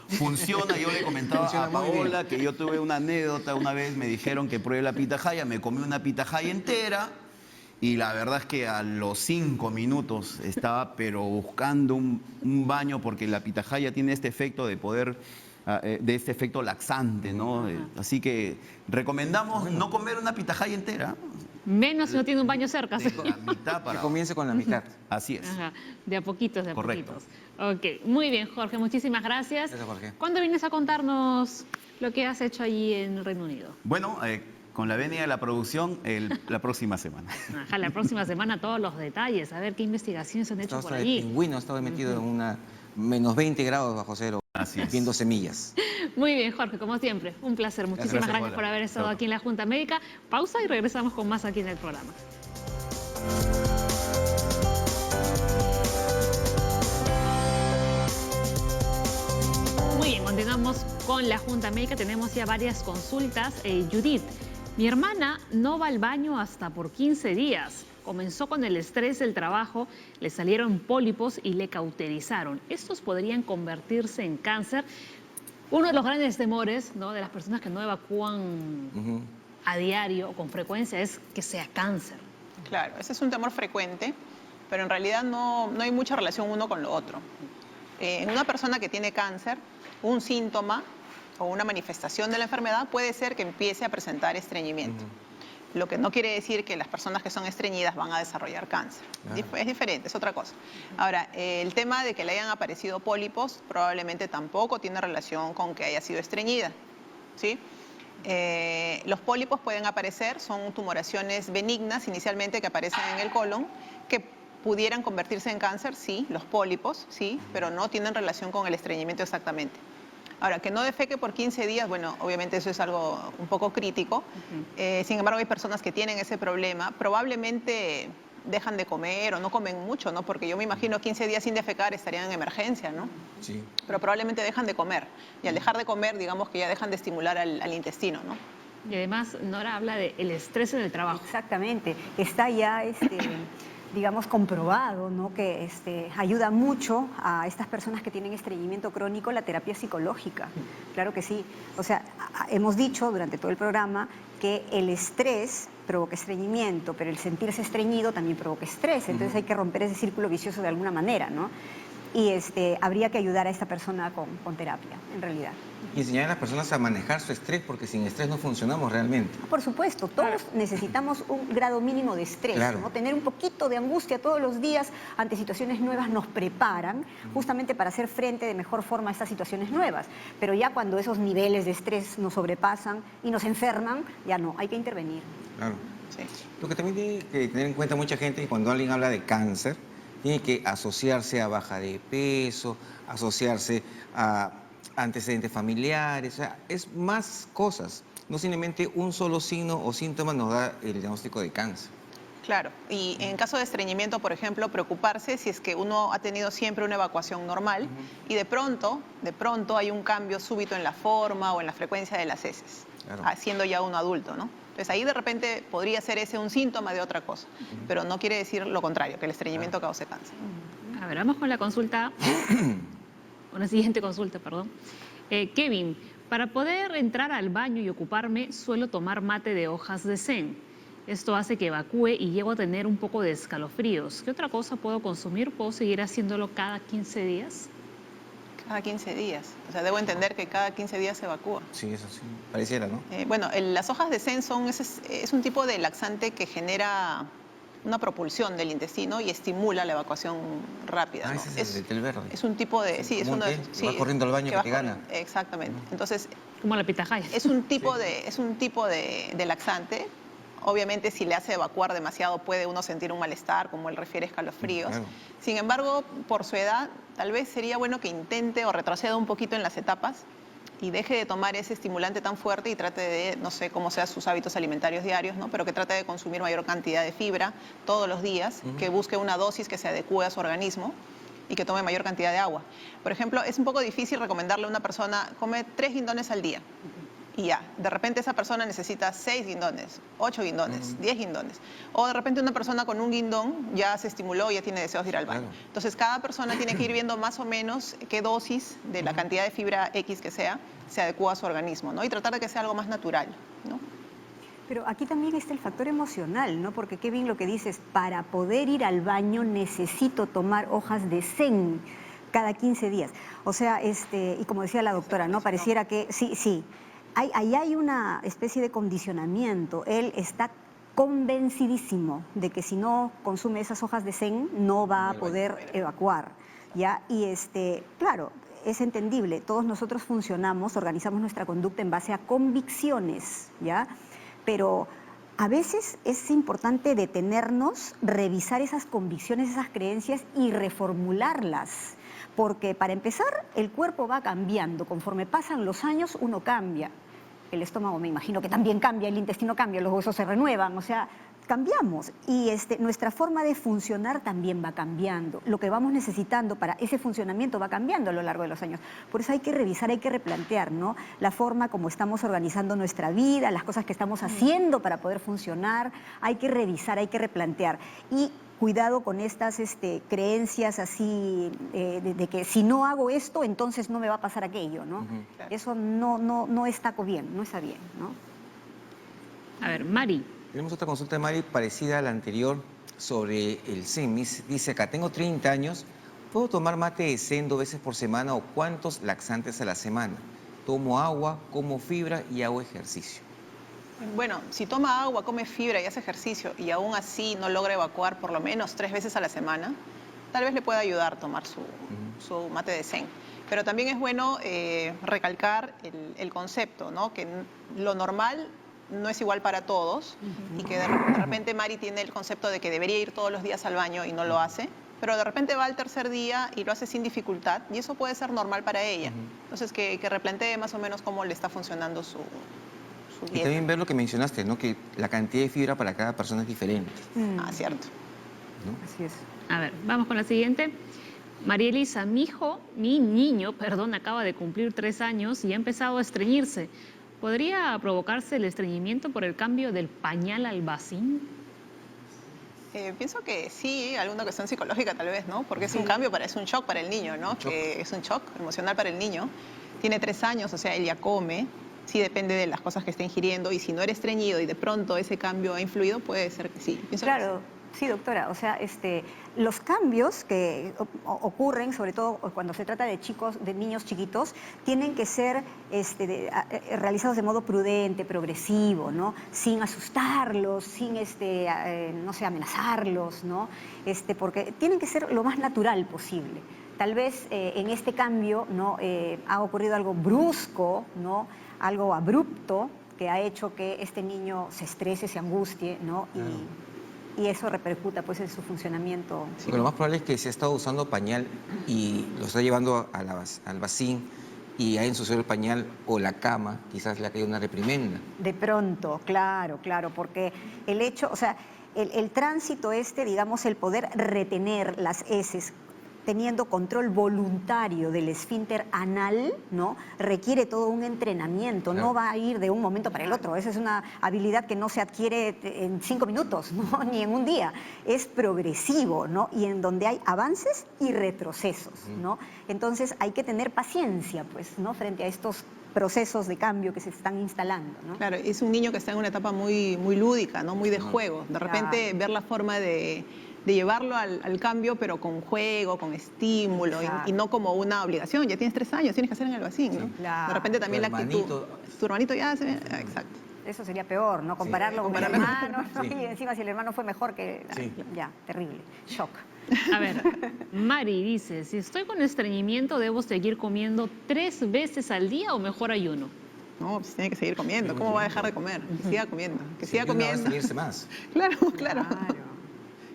Funciona, yo le comentaba Funciona a muy bien. Paola que yo tuve una anécdota, una vez me dijeron que pruebe la pitahaya, me comí una pitahaya entera y la verdad es que a los 5 minutos estaba pero buscando un baño, porque la pitahaya tiene este efecto de poder, de este efecto laxante, ¿no? Así que recomendamos no comer una pitahaya entera, Menos si no tiene un baño cerca. de ¿sí? la mitad para Que comience con la mitad. Así es. Ajá, de a poquitos, de a Correcto. poquitos. Ok, muy bien, Jorge, muchísimas gracias. Gracias, Jorge. ¿Cuándo vienes a contarnos lo que has hecho allí en el Reino Unido? Bueno, con la venia de la producción la próxima semana. Ajá, la próxima semana todos los detalles, a ver qué investigaciones se han hecho Estaba por hasta de allí. pingüino, estaba metido en una menos 20 grados bajo cero, Así es. viendo semillas. Muy bien, Jorge, como siempre, un placer. Muchísimas Gracias, gracias Paola. por haber estado Chao. aquí en la Junta Médica. Pausa y regresamos con más aquí en el programa. Muy bien, continuamos con la Junta Médica. Tenemos ya varias consultas. Judith Mi hermana no va al baño hasta por 15 días. Comenzó con el estrés del trabajo, le salieron pólipos y le cauterizaron. Estos podrían convertirse en cáncer. Uno de los grandes temores, ¿no?, de las personas que no evacúan a diario o con frecuencia es que sea cáncer. Claro, ese es un temor frecuente, pero en realidad no hay mucha relación uno con lo otro. En una persona que tiene cáncer, un síntoma o una manifestación de la enfermedad puede ser que empiece a presentar estreñimiento. Lo que no quiere decir que las personas que son estreñidas van a desarrollar cáncer. Es diferente, es otra cosa. Ahora, el tema de que le hayan aparecido pólipos probablemente tampoco tiene relación con que haya sido estreñida, ¿sí? Los pólipos pueden aparecer, son tumoraciones benignas inicialmente que aparecen en el colon, que pudieran convertirse en cáncer, sí, los pólipos, sí, pero no tienen relación con el estreñimiento exactamente. Ahora, que no defeque por 15 días, bueno, obviamente eso es algo un poco crítico. Sin embargo, hay personas que tienen ese problema. Probablemente dejan de comer o no comen mucho, ¿no? Porque yo me imagino 15 días sin defecar estarían en emergencia, ¿no? Sí. Pero probablemente dejan de comer. Y al dejar de comer, digamos que ya dejan de estimular al intestino, ¿no? Y además, Nora habla del estrés en el trabajo. Exactamente. Está ya, digamos, comprobado, ¿no?, que ayuda mucho a estas personas que tienen estreñimiento crónico la terapia psicológica. Claro que sí. O sea, hemos dicho durante todo el programa que el estrés provoca estreñimiento, pero el sentirse estreñido también provoca estrés. Entonces hay que romper ese círculo vicioso de alguna manera, ¿no? Y habría que ayudar a esta persona con terapia, en realidad. Y enseñar a las personas a manejar su estrés, porque sin estrés no funcionamos realmente. Por supuesto, todos necesitamos un grado mínimo de estrés, Claro. ¿no? Tener un poquito de angustia todos los días ante situaciones nuevas nos preparan justamente para hacer frente de mejor forma a estas situaciones nuevas. Pero ya cuando esos niveles de estrés nos sobrepasan y nos enferman, ya no, hay que intervenir. Claro. Sí. Lo que también tiene que tener en cuenta mucha gente, que cuando alguien habla de cáncer, tiene que asociarse a baja de peso, asociarse a antecedentes familiares, o sea, es más cosas. No simplemente un solo signo o síntoma nos da el diagnóstico de cáncer. Claro, y en caso de estreñimiento, por ejemplo, preocuparse si es que uno ha tenido siempre una evacuación normal y de pronto hay un cambio súbito en la forma o en la frecuencia de las heces, Claro. siendo ya uno adulto, ¿no? Entonces ahí de repente podría ser ese un síntoma de otra cosa, pero no quiere decir lo contrario, que el estreñimiento cause cáncer. A ver, vamos con la consulta, una siguiente consulta, perdón. Kevin, para poder entrar al baño y ocuparme, suelo tomar mate de hojas de zen. Esto hace que evacúe y llego a tener un poco de escalofríos. ¿Qué otra cosa puedo consumir? ¿Puedo seguir haciéndolo cada 15 días? Cada 15 días. O sea, debo entender que cada 15 días se evacúa. Sí, eso sí, pareciera, ¿no? Bueno, las hojas de zen es un tipo de laxante que genera una propulsión del intestino y estimula la evacuación rápida, ¿no? Ese es el té verde. Es un tipo de... Sí, es Como un uno de... té, que sí, va corriendo al baño va que te gana. Exactamente. Entonces, Como la pitahaya. es un tipo de laxante. Obviamente, si le hace evacuar demasiado, puede uno sentir un malestar, como él refiere, escalofríos. Claro. Sin embargo, por su edad, tal vez sería bueno que intente o retroceda un poquito en las etapas y deje de tomar ese estimulante tan fuerte y trate de, no sé cómo sean sus hábitos alimentarios diarios, ¿no? Pero que trate de consumir mayor cantidad de fibra todos los días, que busque una dosis que se adecue a su organismo y que tome mayor cantidad de agua. Por ejemplo, es un poco difícil recomendarle a una persona, come 3 guindones al día. Y ya, de repente esa persona necesita 6 guindones, 8 guindones, 10 guindones. O de repente una persona con un guindón ya se estimuló y ya tiene deseos de ir al baño. Claro. Entonces cada persona tiene que ir viendo más o menos qué dosis de la cantidad de fibra X que sea se adecua a su organismo, ¿no? Y tratar de que sea algo más natural, ¿no? Pero aquí también está el factor emocional, ¿no? Porque qué bien lo que dices, para poder ir al baño necesito tomar hojas de zen cada 15 días. O sea, y como decía la doctora, ¿no? Pareciera que sí. Ahí hay una especie de condicionamiento. Él está convencidísimo de que si no consume esas hojas de zen no va a poder evacuar, ¿ya? Y claro, es entendible. Todos nosotros funcionamos, organizamos nuestra conducta en base a convicciones, ¿ya? Pero a veces es importante detenernos, revisar esas convicciones, esas creencias y reformularlas. Porque para empezar, el cuerpo va cambiando. Conforme pasan los años, uno cambia. El estómago me imagino que también cambia, el intestino cambia, los huesos se renuevan. O sea, cambiamos y nuestra forma de funcionar también va cambiando. Lo que vamos necesitando para ese funcionamiento va cambiando a lo largo de los años. Por eso hay que revisar, hay que replantear, ¿no? La forma como estamos organizando nuestra vida, las cosas que estamos haciendo para poder funcionar. Hay que revisar, hay que replantear. Y cuidado con estas creencias así de que si no hago esto, entonces no me va a pasar aquello, ¿no? Claro. Eso no está bien, no está bien, ¿no? A ver, Mari. Tenemos otra consulta de Mari parecida a la anterior sobre el Zen. Dice acá, tengo 30 años, ¿puedo tomar mate de Zen 2 veces por semana o cuántos laxantes a la semana? Tomo agua, como fibra y hago ejercicio. Bueno, si toma agua, come fibra y hace ejercicio y aún así no logra evacuar por lo menos 3 veces a la semana, tal vez le pueda ayudar tomar su mate de Zen. Pero también es bueno recalcar el concepto, ¿no? Que lo normal no es igual para todos y que de repente Mari tiene el concepto de que debería ir todos los días al baño y no lo hace, pero de repente va al tercer día y lo hace sin dificultad y eso puede ser normal para ella. Entonces que replantee más o menos cómo le está funcionando su Y dieta. también ver lo que mencionaste, ¿no? Que la cantidad de fibra para cada persona es diferente. Ah, cierto. Así es. A ver, vamos con la siguiente. María Elisa, mi niño, acaba de cumplir 3 años y ha empezado a estreñirse. ¿Podría provocarse el estreñimiento por el cambio del pañal al vacín? Pienso que sí, alguna cuestión psicológica tal vez, ¿no? Porque es un cambio, es un shock para el niño, ¿no? Que es un shock emocional para el niño. Tiene 3 años, o sea, él ya come. Sí depende de las cosas que está ingiriendo y si no eres estreñido y de pronto ese cambio ha influido, puede ser que sí. Pienso que Claro, sí, doctora. O sea, los cambios que ocurren, sobre todo cuando se trata de niños chiquitos, tienen que ser realizados de modo prudente, progresivo, ¿no? Sin asustarlos, sin, no sé, amenazarlos, ¿no? Porque tienen que ser lo más natural posible. Tal vez en este cambio, ¿no? Ha ocurrido algo brusco, ¿no? Algo abrupto que ha hecho que este niño se estrese, se angustie, ¿no? Y eso repercuta pues en su funcionamiento. Porque lo más probable es que se ha estado usando pañal y lo está llevando al vacín y ha ensuciado el pañal o la cama, quizás le ha caído una reprimenda. De pronto, claro, porque el hecho, o sea, el tránsito digamos, el poder retener las heces teniendo control voluntario del esfínter anal, ¿no? Requiere todo un entrenamiento, Claro. no va a ir de un momento para el otro. Esa es una habilidad que no se adquiere en 5 minutos, ¿no? Ni en un día. Es progresivo, ¿no? Y en donde hay avances y retrocesos, ¿no? Entonces hay que tener paciencia, pues, ¿no? Frente a estos procesos de cambio que se están instalando, ¿no? Claro, es un niño que está en una etapa muy lúdica, ¿no? Muy de juego. De repente Claro. ver la forma de llevarlo al cambio, pero con juego, con estímulo, Exacto. y no como una obligación. Ya tienes 3 años, tienes que hacer en el vacín, ¿no? Claro. De repente también Tu la actitud. hermanito. Tu hermanito ya se ve. Exacto. Eso sería peor, ¿no? Compararlo con el compararlo. hermano, ¿no? Sí. Y encima si el hermano fue mejor que... Sí. Ya, terrible. Shock. A ver, Mari dice, si estoy con estreñimiento, ¿debo seguir comiendo 3 veces al día o mejor ayuno? No, pues tiene que seguir comiendo. ¿Cómo va a dejar de comer? Que siga comiendo. Que siga Y uno va a comiendo. estreñirse más. Claro.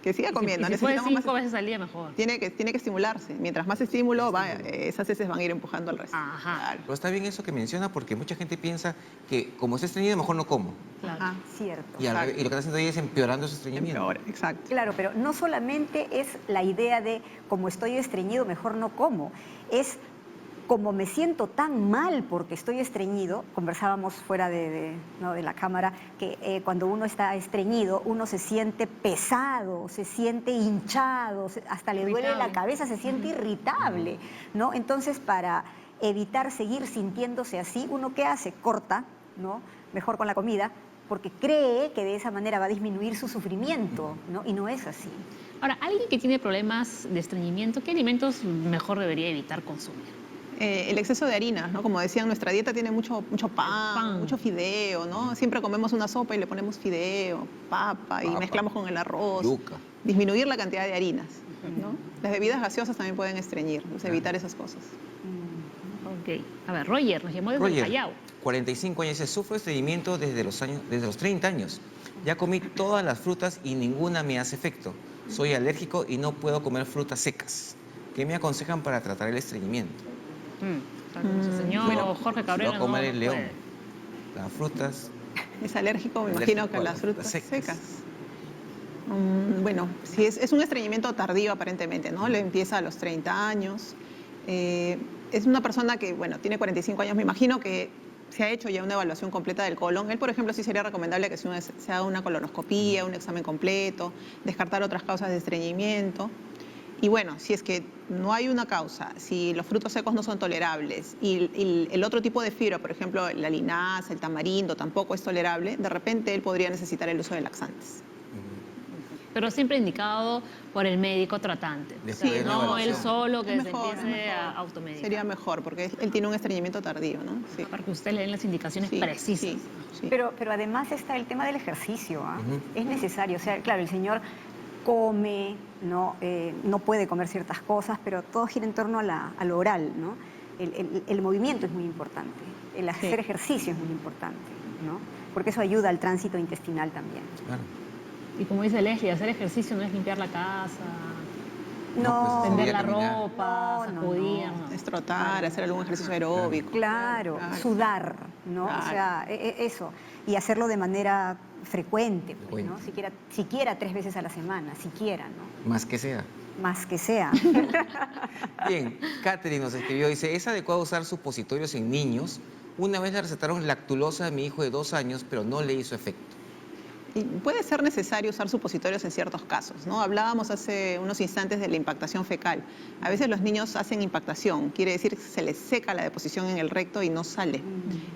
Que siga comiendo. Y si puede Necesitamos 5 más. veces al día, mejor. Tiene que estimularse. Mientras más estímulo, esas heces van a ir empujando al resto. Ajá. Claro. Pero está bien eso que menciona porque mucha gente piensa que como está estreñido mejor no como. Claro. Ajá. Cierto. Y, Exacto. y lo que está haciendo ella es empeorando su estreñimiento. Ahora, exacto. Claro, pero no solamente es la idea de como estoy estreñido, mejor no como. Es como me siento tan mal porque estoy estreñido, conversábamos fuera ¿no? de la cámara, que cuando uno está estreñido, uno se siente pesado, se siente hinchado, hasta le duele la Irritable. cabeza, se siente irritable, ¿no? Entonces, para evitar seguir sintiéndose así, ¿uno qué hace? Corta, ¿no? Mejor con la comida, porque cree que de esa manera va a disminuir su sufrimiento, ¿no? Y no es así. Ahora, alguien que tiene problemas de estreñimiento, ¿qué alimentos mejor debería evitar consumir? El exceso de harinas, ¿no? Como decían, nuestra dieta tiene mucho pan, mucho fideo, ¿no? Siempre comemos una sopa y le ponemos fideo, papa, y Papa, mezclamos con el arroz. yuca. Disminuir la cantidad de harinas, ¿no? Las bebidas gaseosas también pueden estreñir, entonces evitar esas cosas. Ok. A ver, Roger nos llamó desde el Roger, Callao. 45 años, dice, sufro estreñimiento desde los 30 años. Ya comí todas las frutas y ninguna me hace efecto. Soy alérgico y no puedo comer frutas secas. ¿Qué me aconsejan para tratar el estreñimiento? El señor Bueno, Jorge Lo Cabrera va a comer no el león. puede. Las frutas. Es alérgico, me Alérgico imagino, que a las las frutas frutas secas. secas. Bueno, si es un estreñimiento tardío aparentemente, ¿no? Le empieza a los 30 años. Es una persona que, bueno, tiene 45 años, me imagino que se ha hecho ya una evaluación completa del colon. Él, por ejemplo, sí sería recomendable que se haga una colonoscopía, un examen completo, descartar otras causas de estreñimiento. Y bueno, si es que no hay una causa, si los frutos secos no son tolerables y el otro tipo de fibra, por ejemplo, la linaza, el tamarindo, tampoco es tolerable, de repente él podría necesitar el uso de laxantes. Pero siempre indicado por el médico tratante. Después de una No él evaluación. solo que Es se mejor, empiece es mejor. a automedicar. Sería mejor, porque él tiene un estreñimiento tardío, ¿no? Sí. Para que usted le den las indicaciones Sí, precisas. sí, sí. Pero además está el tema del ejercicio, ¿ah? Es necesario, o sea, claro, el señor come, no puede comer ciertas cosas, pero todo gira en torno a lo oral, ¿no? El movimiento es muy importante, el hacer ejercicio es muy importante, ¿no? Porque eso ayuda al tránsito intestinal también. Claro. Y como dice Leslie, hacer ejercicio no es limpiar la casa, No, pues, tender salir a la caminar. ropa, No, sacudir. no. ¿no? Es trotar, hacer algún ejercicio aeróbico. Claro, Claro. sudar, ¿no? Claro. O sea, eso. Y hacerlo de manera frecuente, pues, ¿no? Siquiera 3 veces a la semana, siquiera, ¿no? Más que sea. Más que sea. Bien, Catherine nos escribió, dice, ¿es adecuado usar supositorios en niños? Una vez le recetaron lactulosa a mi hijo de 2 años, pero no le hizo efecto. Y puede ser necesario usar supositorios en ciertos casos, ¿no? Hablábamos hace unos instantes de la impactación fecal. A veces los niños hacen impactación, quiere decir que se les seca la deposición en el recto y no sale.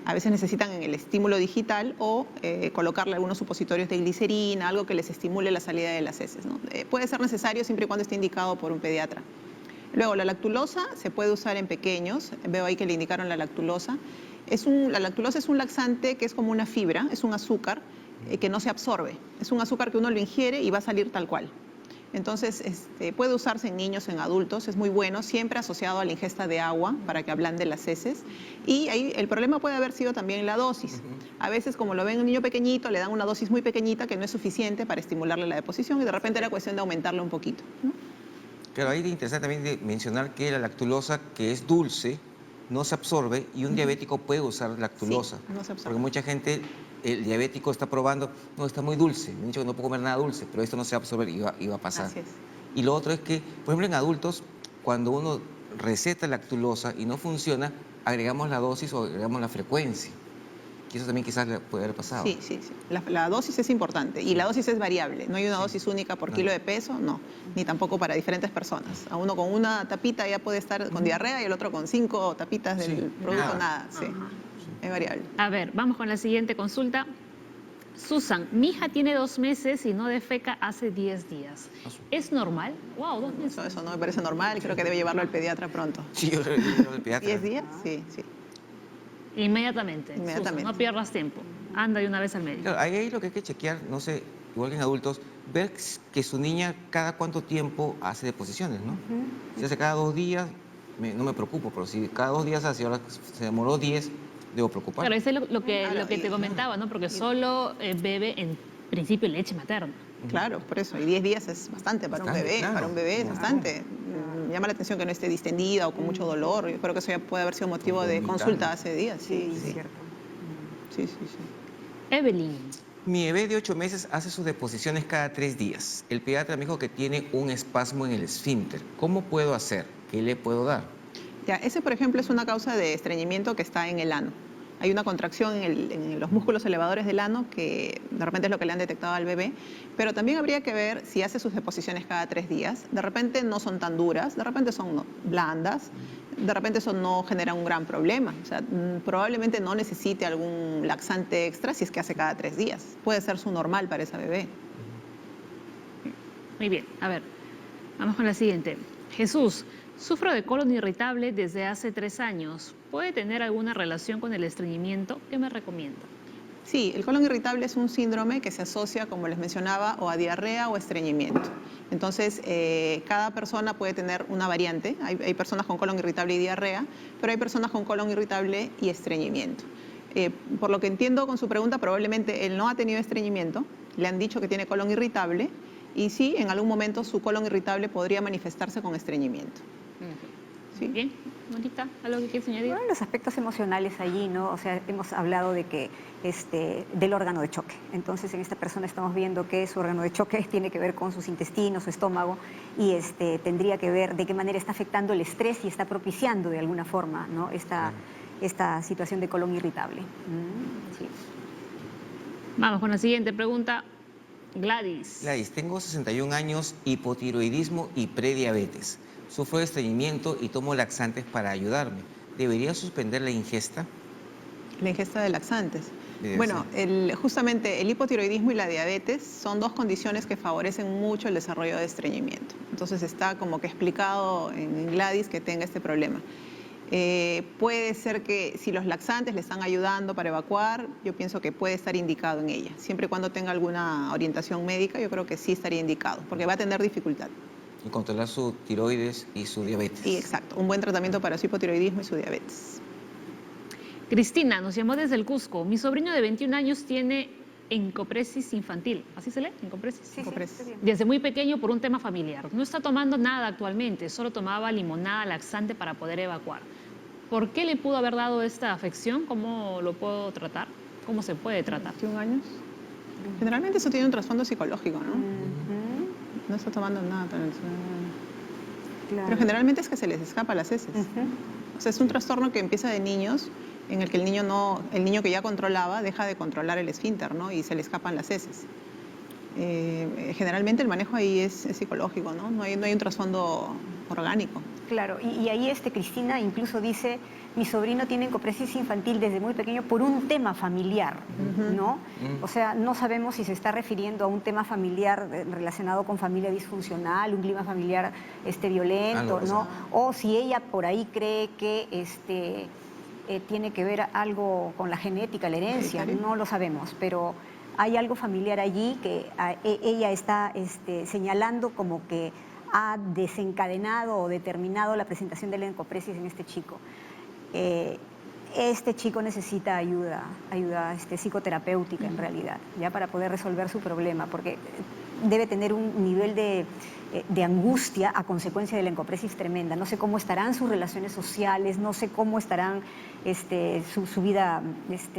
A veces necesitan el estímulo digital o colocarle algunos supositorios de glicerina, algo que les estimule la salida de las heces, ¿no? Puede ser necesario siempre y cuando esté indicado por un pediatra. Luego, la lactulosa se puede usar en pequeños. Veo ahí que le indicaron la lactulosa. La lactulosa es un laxante que es como una fibra, es un azúcar que no se absorbe. Es un azúcar que uno lo ingiere y va a salir tal cual. Entonces, puede usarse en niños, en adultos, es muy bueno, siempre asociado a la ingesta de agua para que ablande las heces. Y ahí el problema puede haber sido también la dosis. A veces, como lo ven un niño pequeñito, le dan una dosis muy pequeñita que no es suficiente para estimularle la deposición y de repente era cuestión de aumentarle un poquito, ¿no? Claro, ahí es interesante también mencionar que la lactulosa, que es dulce, no se absorbe y un diabético puede usar lactulosa. Sí, no se absorbe. Porque mucha gente, el diabético está probando, no, está muy dulce, me han dicho que no puedo comer nada dulce, pero esto no se va a absorber y va a pasar. Así es. Y lo otro es que, por ejemplo, en adultos, cuando uno receta lactulosa y no funciona, agregamos la dosis o agregamos la frecuencia. Y eso también quizás le puede haber pasado. Sí, sí, sí. La dosis es importante y la dosis es variable. No hay una dosis única por No. kilo de peso, no. Ni tampoco para diferentes personas. A uno con una tapita ya puede estar con diarrea y el otro con 5 tapitas del Sí, producto, nada. nada. Sí. Es variable. A ver, vamos con la siguiente consulta. Susan, mi hija tiene 2 meses y no defeca hace 10 días. ¿Es normal? Wow, 2 meses. Eso no me parece normal y creo que debe llevarlo al pediatra pronto. Sí, yo creo el pediatra. 10 días, sí, sí. Inmediatamente. Inmediatamente. Susan, no pierdas tiempo. Anda de una vez al médico. Claro, ahí lo que hay que chequear, no sé, igual que en adultos, ver que su niña cada cuánto tiempo hace deposiciones, ¿no? Si hace cada 2 días, no me preocupo, pero si cada 2 días hace, ahora se demoró 10, debo preocupar. Claro, eso es lo que Claro, te comentaba, ¿no? Porque solo bebe en principio leche materna. Claro, por eso. Y 10 días es bastante para un Bastante, bebé. claro. Para un bebé es bastante. Llama la atención que no esté distendida o con mucho dolor. Yo creo que eso ya puede haber sido motivo de Vomitando. consulta hace días. Sí, Sí, es sí. cierto. Sí, sí, sí. Evelyn, Mi bebé de 8 meses hace sus deposiciones cada 3 días. El pediatra me dijo que tiene un espasmo en el esfínter. ¿Cómo puedo hacer? ¿Qué le puedo dar? Ya, ese, por ejemplo, es una causa de estreñimiento que está en el ano. Hay una contracción en los músculos elevadores del ano que de repente es lo que le han detectado al bebé, pero también habría que ver si hace sus deposiciones cada 3 días. De repente no son tan duras, de repente son blandas, de repente eso no genera un gran problema. O sea, probablemente no necesite algún laxante extra si es que hace cada 3 días. Puede ser su normal para esa bebé. muy bien. A ver, vamos con la siguiente. Jesús, sufro de colon irritable desde hace 3 años. ¿Puede tener alguna relación con el estreñimiento? ¿Qué me recomienda? Sí, el colon irritable es un síndrome que se asocia, como les mencionaba, o a diarrea o estreñimiento. Entonces, cada persona puede tener una variante. Hay personas con colon irritable y diarrea, pero hay personas con colon irritable y estreñimiento. Por lo que entiendo con su pregunta, probablemente él no ha tenido estreñimiento, le han dicho que tiene colon irritable y sí, en algún momento su colon irritable podría manifestarse con estreñimiento. Sí. Bien. Mónica, ¿algo que quieres añadir? Bueno, los aspectos emocionales allí, ¿no? O sea, hemos hablado de que del órgano de choque. Entonces, en esta persona estamos viendo que su órgano de choque tiene que ver con sus intestinos, su estómago, y tendría que ver de qué manera está afectando el estrés y está propiciando de alguna forma, ¿no? Esta situación de colon irritable. Sí. Vamos con la siguiente pregunta. Gladys. Gladys, tengo 61 años, hipotiroidismo y prediabetes. Sufro de estreñimiento y tomo laxantes para ayudarme. ¿Debería suspender la ingesta? La ingesta de laxantes. Debe Bueno, justamente el hipotiroidismo y la diabetes son dos condiciones que favorecen mucho el desarrollo de estreñimiento. Entonces está como que explicado en Gladys que tenga este problema. Puede ser que si los laxantes le están ayudando para evacuar, yo pienso que puede estar indicado en ella. Siempre y cuando tenga alguna orientación médica, yo creo que sí estaría indicado, porque va a tener dificultad. Y controlar su tiroides y su diabetes. Sí, exacto. Un buen tratamiento para su hipotiroidismo y su diabetes. Cristina nos llamó desde el Cusco. Mi sobrino de 21 años tiene encopresis infantil. ¿Así se lee? Encopresis. Sí, Encopresis. está bien. Desde muy pequeño por un tema familiar. No está tomando nada actualmente, solo tomaba limonada laxante para poder evacuar. ¿Por qué le pudo haber dado esta afección? ¿Cómo lo puedo tratar? ¿Cómo se puede tratar? 21 años. Generalmente eso tiene un trasfondo psicológico, ¿no? No está tomando nada. Claro. Pero generalmente es que se les escapa las heces. Ujú. O sea, es un trastorno que empieza de niños, en el que el niño que ya controlaba deja de controlar el esfínter, ¿no? Y se le escapan las heces. Generalmente el manejo ahí es psicológico, ¿no? No hay un trasfondo orgánico. Claro, y ahí Cristina incluso dice, mi sobrino tiene encopresis infantil desde muy pequeño por un tema familiar, ¿no? O sea, no sabemos si se está refiriendo a un tema familiar relacionado con familia disfuncional, un clima familiar violento, Algo, ¿no? O si ella por ahí cree que tiene que ver algo con la genética, la herencia, Hereditario. no lo sabemos, pero hay algo familiar allí que ella está señalando como que ha desencadenado o determinado la presentación de la encopresis en este chico. Este chico necesita ayuda psicoterapéutica en realidad, ya para poder resolver su problema, porque debe tener un nivel de angustia a consecuencia de la encopresis tremenda. No sé cómo estarán sus relaciones sociales, no sé cómo estarán su vida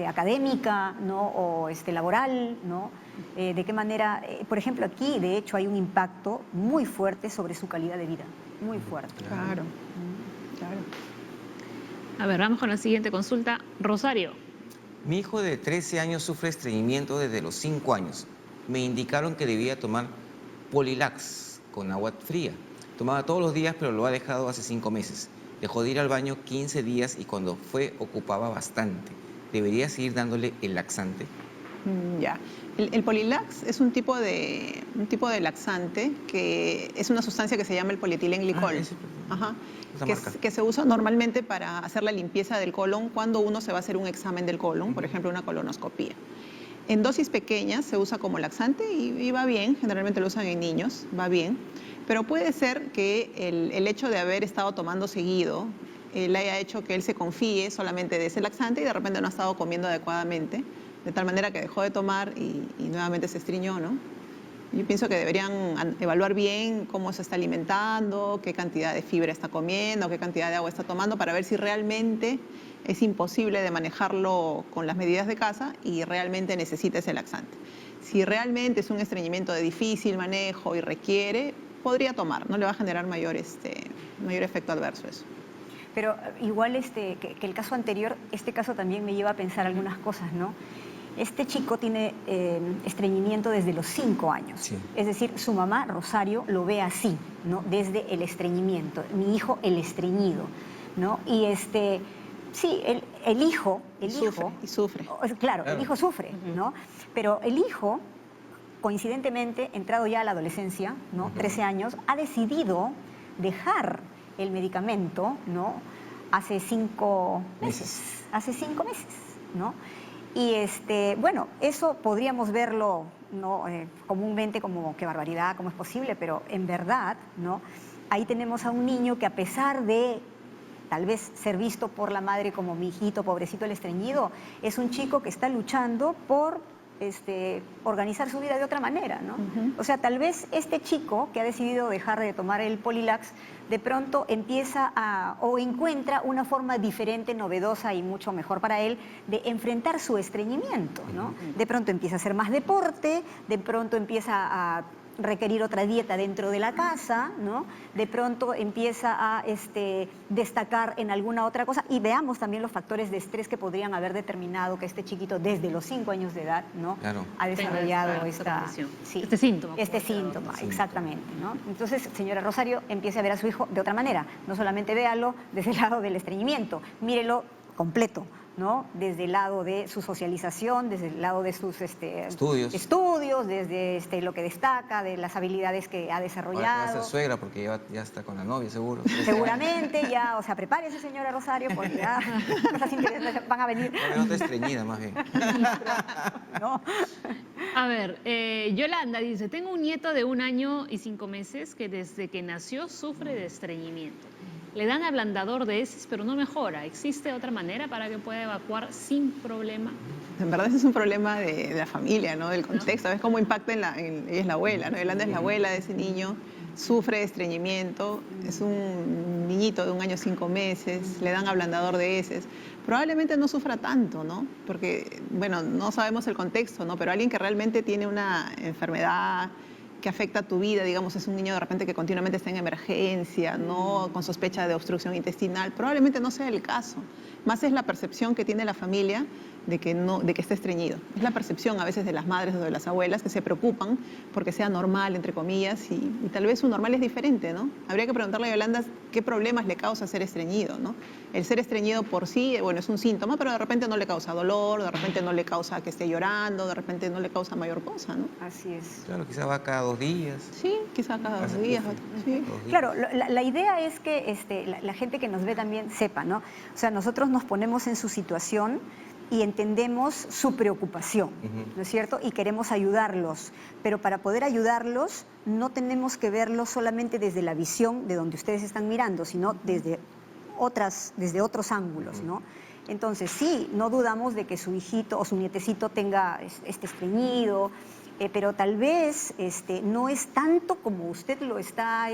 académica, ¿no? O laboral, ¿no? De qué manera, por ejemplo, aquí de hecho hay un impacto muy fuerte sobre su calidad de vida, muy fuerte. Claro, claro. A ver, vamos con la siguiente consulta. Rosario. Mi hijo de 13 años sufre estreñimiento desde los 5 años. Me indicaron que debía tomar Polilax con agua fría. Tomaba todos los días, pero lo ha dejado hace 5 meses. Dejó de ir al baño 15 días y cuando fue ocupaba bastante. ¿Debería seguir dándole el laxante? Ya. El Polilax es un tipo de laxante que es una sustancia que se llama el polietilenglicol. Ese, Ajá. esa Que, marca. que se usa normalmente para hacer la limpieza del colon cuando uno se va a hacer un examen del colon, por ejemplo, una colonoscopía. En dosis pequeñas se usa como laxante y va bien, generalmente lo usan en niños, va bien, pero puede ser que el hecho de haber estado tomando seguido le haya hecho que él se confíe solamente de ese laxante y de repente no ha estado comiendo adecuadamente, de tal manera que dejó de tomar y nuevamente se estriñó, ¿no? Yo pienso que deberían evaluar bien cómo se está alimentando, qué cantidad de fibra está comiendo, qué cantidad de agua está tomando, para ver si realmente es imposible de manejarlo con las medidas de casa y realmente necesita ese laxante. Si realmente es un estreñimiento de difícil manejo y requiere, podría tomar, no le va a generar mayor efecto adverso eso. Pero igual que el caso anterior, este caso también me lleva a pensar algunas cosas, ¿no? Este chico tiene estreñimiento desde los 5 años. Sí. Es decir, su mamá, Rosario, lo ve así, ¿no? Desde el estreñimiento. Mi hijo, el estreñido, ¿no? Y sí, el hijo... Sufre. Claro, el hijo sufre, ¿no? Pero el hijo, coincidentemente, entrado ya a la adolescencia, ¿no? 13 años, ha decidido dejar el medicamento, ¿no? Hace 5 meses. Hace 5 meses, ¿no? Y bueno, eso podríamos verlo, ¿no? Comúnmente como qué barbaridad, cómo es posible, pero en verdad, ¿no? Ahí tenemos a un niño que a pesar de tal vez ser visto por la madre como mi hijito, pobrecito el estreñido, es un chico que está luchando por organizar su vida de otra manera, ¿no? O sea, tal vez este chico que ha decidido dejar de tomar el Polilax, de pronto empieza o encuentra una forma diferente, novedosa y mucho mejor para él de enfrentar su estreñimiento, ¿no? De pronto empieza a hacer más deporte, de pronto empieza a requerir otra dieta dentro de la casa, ¿no? De pronto empieza a destacar en alguna otra cosa, y veamos también los factores de estrés que podrían haber determinado que este chiquito desde los 5 años de edad, ¿no? Claro. Ha desarrollado esta condición. sí, Este síntoma. este síntoma, exactamente, ¿no? Entonces, señora Rosario, empiece a ver a su hijo de otra manera. No solamente véalo desde el lado del estreñimiento, mírelo completo, ¿no? Desde el lado de su socialización, desde el lado de sus estudios, desde lo que destaca, de las habilidades que ha Ahora desarrollado. va a ser suegra porque ya está con la novia, seguro. Seguramente ya, o sea, prepárese, señora Rosario, porque ya cosas interesantes van a venir. Todavía no está estreñida, más bien. ¿No? A ver, Yolanda dice, tengo un nieto de 1 año y 5 meses que desde que nació sufre de estreñimiento. Le dan ablandador de heces, pero no mejora. ¿Existe otra manera para que pueda evacuar sin problema? En verdad ese es un problema de la familia, ¿no? Del contexto. ¿Ves cómo impacta ella es la abuela, ¿no? Yolanda es la abuela de ese niño, sufre de estreñimiento, es un niñito de 1 año 5 meses, le dan ablandador de heces. Probablemente no sufra tanto, ¿no? Porque, bueno, no sabemos el contexto, ¿no? Pero alguien que realmente tiene una enfermedad que afecta a tu vida, digamos, es un niño de repente que continuamente está en emergencia, ¿no? Con sospecha de obstrucción intestinal, probablemente no sea el caso. Más es la percepción que tiene la familia de que esté estreñido. Es la percepción a veces de las madres o de las abuelas que se preocupan porque sea normal, entre comillas, y tal vez su normal es diferente, ¿no? Habría que preguntarle a Yolanda qué problemas le causa ser estreñido, ¿no? El ser estreñido por sí, bueno, es un síntoma, pero de repente no le causa dolor, de repente no le causa que esté llorando, de repente no le causa mayor cosa, ¿no? Así es. Claro, quizá va cada 2 días. Sí, quizá cada 2 días. Sí. Claro, la idea es que la gente que nos ve también sepa, ¿no? O sea, nosotros nos ponemos en su situación y entendemos su preocupación, ¿no es cierto? Y queremos ayudarlos, pero para poder ayudarlos no tenemos que verlos solamente desde la visión de donde ustedes están mirando, sino desde otros ángulos, ¿no? Entonces, sí, no dudamos de que su hijito o su nietecito tenga estreñido, pero tal vez no es tanto como usted lo está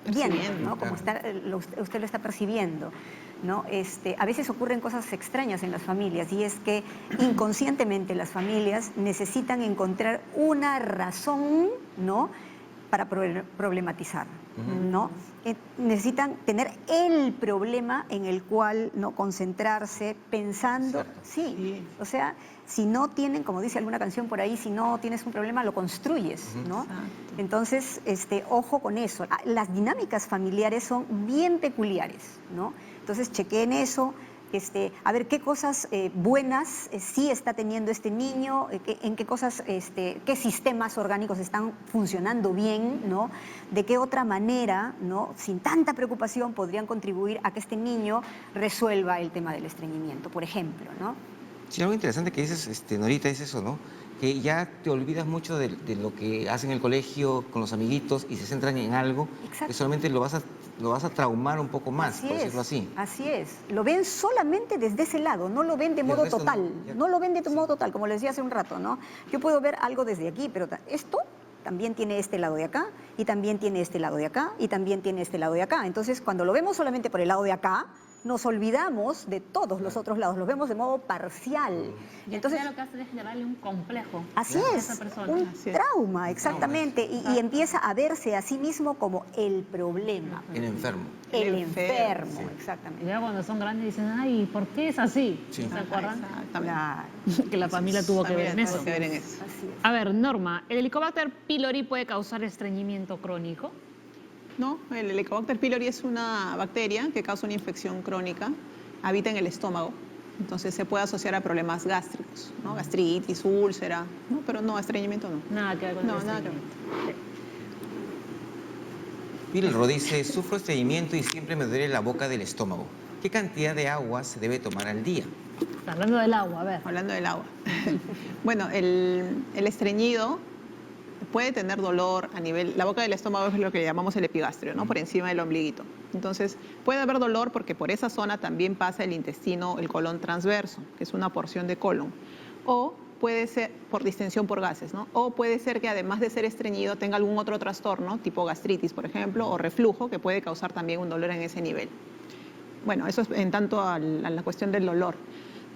viendo, ¿no? Como usted lo está percibiendo, ¿no? A veces ocurren cosas extrañas en las familias, y es que inconscientemente las familias necesitan encontrar una razón, ¿no?, para problematizar, ¿no? Necesitan tener el problema en el cual no concentrarse, pensando, sí, o sea, si no tienen, como dice alguna canción por ahí, si no tienes un problema, lo construyes, ¿no? Entonces, ojo con eso. Las dinámicas familiares son bien peculiares, ¿no? Entonces, chequeen eso. A ver qué cosas buenas sí está teniendo este niño, en qué cosas, qué sistemas orgánicos están funcionando bien, ¿no? De qué otra manera, ¿no?, sin tanta preocupación podrían contribuir a que este niño resuelva el tema del estreñimiento, por ejemplo, ¿no? Sí, algo interesante que dices, Norita, es eso, ¿no? Que ya te olvidas mucho de lo que hacen en el colegio con los amiguitos y se centran en algo. Exacto. Que solamente lo vas a traumar un poco más, por decirlo así. Así es. Lo ven solamente desde ese lado, no lo ven de modo total. No lo ven de modo total, como les decía hace un rato, ¿no? Yo puedo ver algo desde aquí, pero esto también tiene este lado de acá, y también tiene este lado de acá, y también tiene este lado de acá. Entonces, cuando lo vemos solamente por el lado de acá, nos olvidamos de todos los otros lados, los vemos de modo parcial. Y entonces lo que hace es generarle un complejo así a es, esa persona. un trauma, exactamente, y empieza a verse a sí mismo como el problema. El enfermo. El enfermo, exactamente. Y ya cuando son grandes dicen, ay, ¿por qué es así? Sí. ¿Se acuerdan? Claro. Que la familia tuvo que ver en eso. Así es. A ver, Norma, ¿el Helicobacter pylori puede causar estreñimiento crónico? No, el Helicobacter pylori es una bacteria que causa una infección crónica, habita en el estómago, entonces se puede asociar a problemas gástricos, ¿no? Gastritis, úlcera, ¿no? Pero no, estreñimiento no. Nada que ver con el No, nada que ver. estreñimiento. Pilro dice, sufro estreñimiento y siempre me duele la boca del estómago. ¿Qué cantidad de agua se debe tomar al día? Está hablando del agua, a ver. Hablando del agua. Bueno, el estreñido puede tener dolor a nivel, la boca del estómago es lo que llamamos el epigastrio, ¿no? Por encima del ombliguito. Entonces, puede haber dolor porque por esa zona también pasa el intestino, el colon transverso, que es una porción de colon. O puede ser por distensión por gases, ¿no? O puede ser que además de ser estreñido tenga algún otro trastorno, tipo gastritis, por ejemplo, o reflujo, que puede causar también un dolor en ese nivel. Bueno, eso es en tanto a la cuestión del dolor.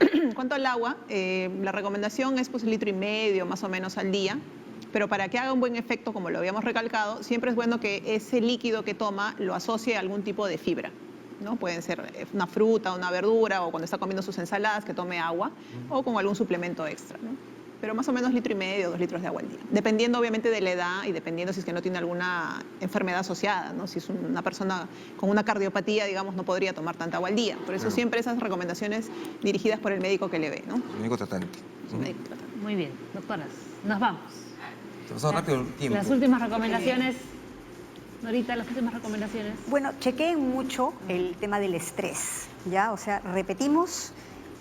En cuanto al agua, la recomendación es pues 1,5 litros más o menos al día, pero para que haga un buen efecto, como lo habíamos recalcado, siempre es bueno que ese líquido que toma lo asocie a algún tipo de fibra, ¿no? Pueden ser una fruta, una verdura, o cuando está comiendo sus ensaladas, que tome agua, o con algún suplemento extra, ¿no? Pero más o menos 1,5 litros, 2 litros de agua al día. Dependiendo obviamente de la edad y dependiendo si es que no tiene alguna enfermedad asociada, ¿no? Si es una persona con una cardiopatía, digamos, no podría tomar tanta agua al día. Por eso Claro. siempre esas recomendaciones dirigidas por el médico que le ve, ¿no? El único tratante. Su médico tratante. Muy bien, doctoras, nos vamos. Se pasó rápido el tiempo. Las últimas recomendaciones, Norita, las últimas recomendaciones. Bueno, chequeen mucho el tema del estrés, ¿ya? O sea, repetimos,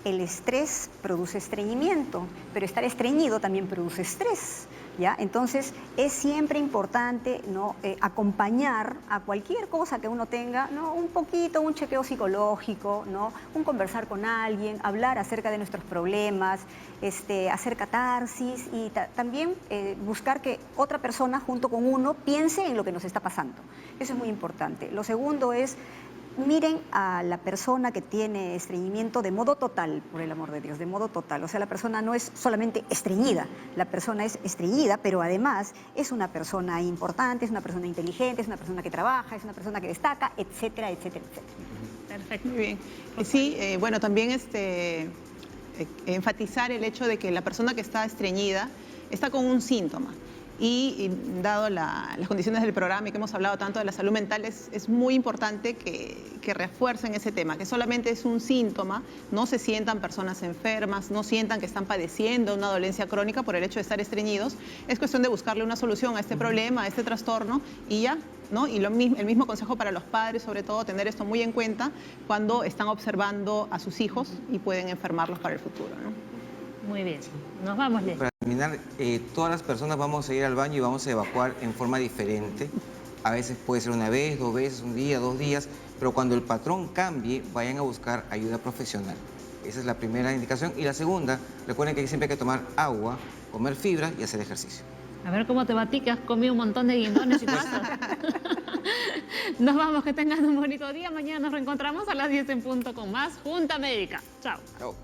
el estrés produce estreñimiento, pero estar estreñido también produce estrés, ¿ya? Entonces, es siempre importante, ¿no? Acompañar a cualquier cosa que uno tenga, ¿no? Un poquito, un chequeo psicológico, ¿no? Un conversar con alguien, hablar acerca de nuestros problemas, hacer catarsis y también buscar que otra persona junto con uno piense en lo que nos está pasando. Eso es muy importante. Lo segundo es, miren a la persona que tiene estreñimiento de modo total, por el amor de Dios, de modo total. O sea, la persona no es solamente estreñida, la persona es estreñida, pero además es una persona importante, es una persona inteligente, es una persona que trabaja, es una persona que destaca, etcétera, etcétera, etcétera. Perfecto. Muy bien. Sí, bueno, también enfatizar el hecho de que la persona que está estreñida está con un síntoma. Y dado las condiciones del programa y que hemos hablado tanto de la salud mental, es muy importante que refuercen ese tema, que solamente es un síntoma, no se sientan personas enfermas, no sientan que están padeciendo una dolencia crónica por el hecho de estar estreñidos. Es cuestión de buscarle una solución a este problema, a este trastorno y ya, ¿no? Y el mismo consejo para los padres, sobre todo, tener esto muy en cuenta cuando están observando a sus hijos y pueden enfermarlos para el futuro, ¿no? Muy bien, nos vamos, Leslie. Para terminar, todas las personas vamos a ir al baño y vamos a evacuar en forma diferente. A veces puede ser una vez, 2 veces, un día, 2 días, pero cuando el patrón cambie, vayan a buscar ayuda profesional. Esa es la primera indicación. Y la segunda, recuerden que siempre hay que tomar agua, comer fibra y hacer ejercicio. A ver cómo te batí, que has comido un montón de guindones y pasas. Nos vamos, que tengan un bonito día. Mañana nos reencontramos a las 10 en punto con más Junta Médica. Chao. Chao.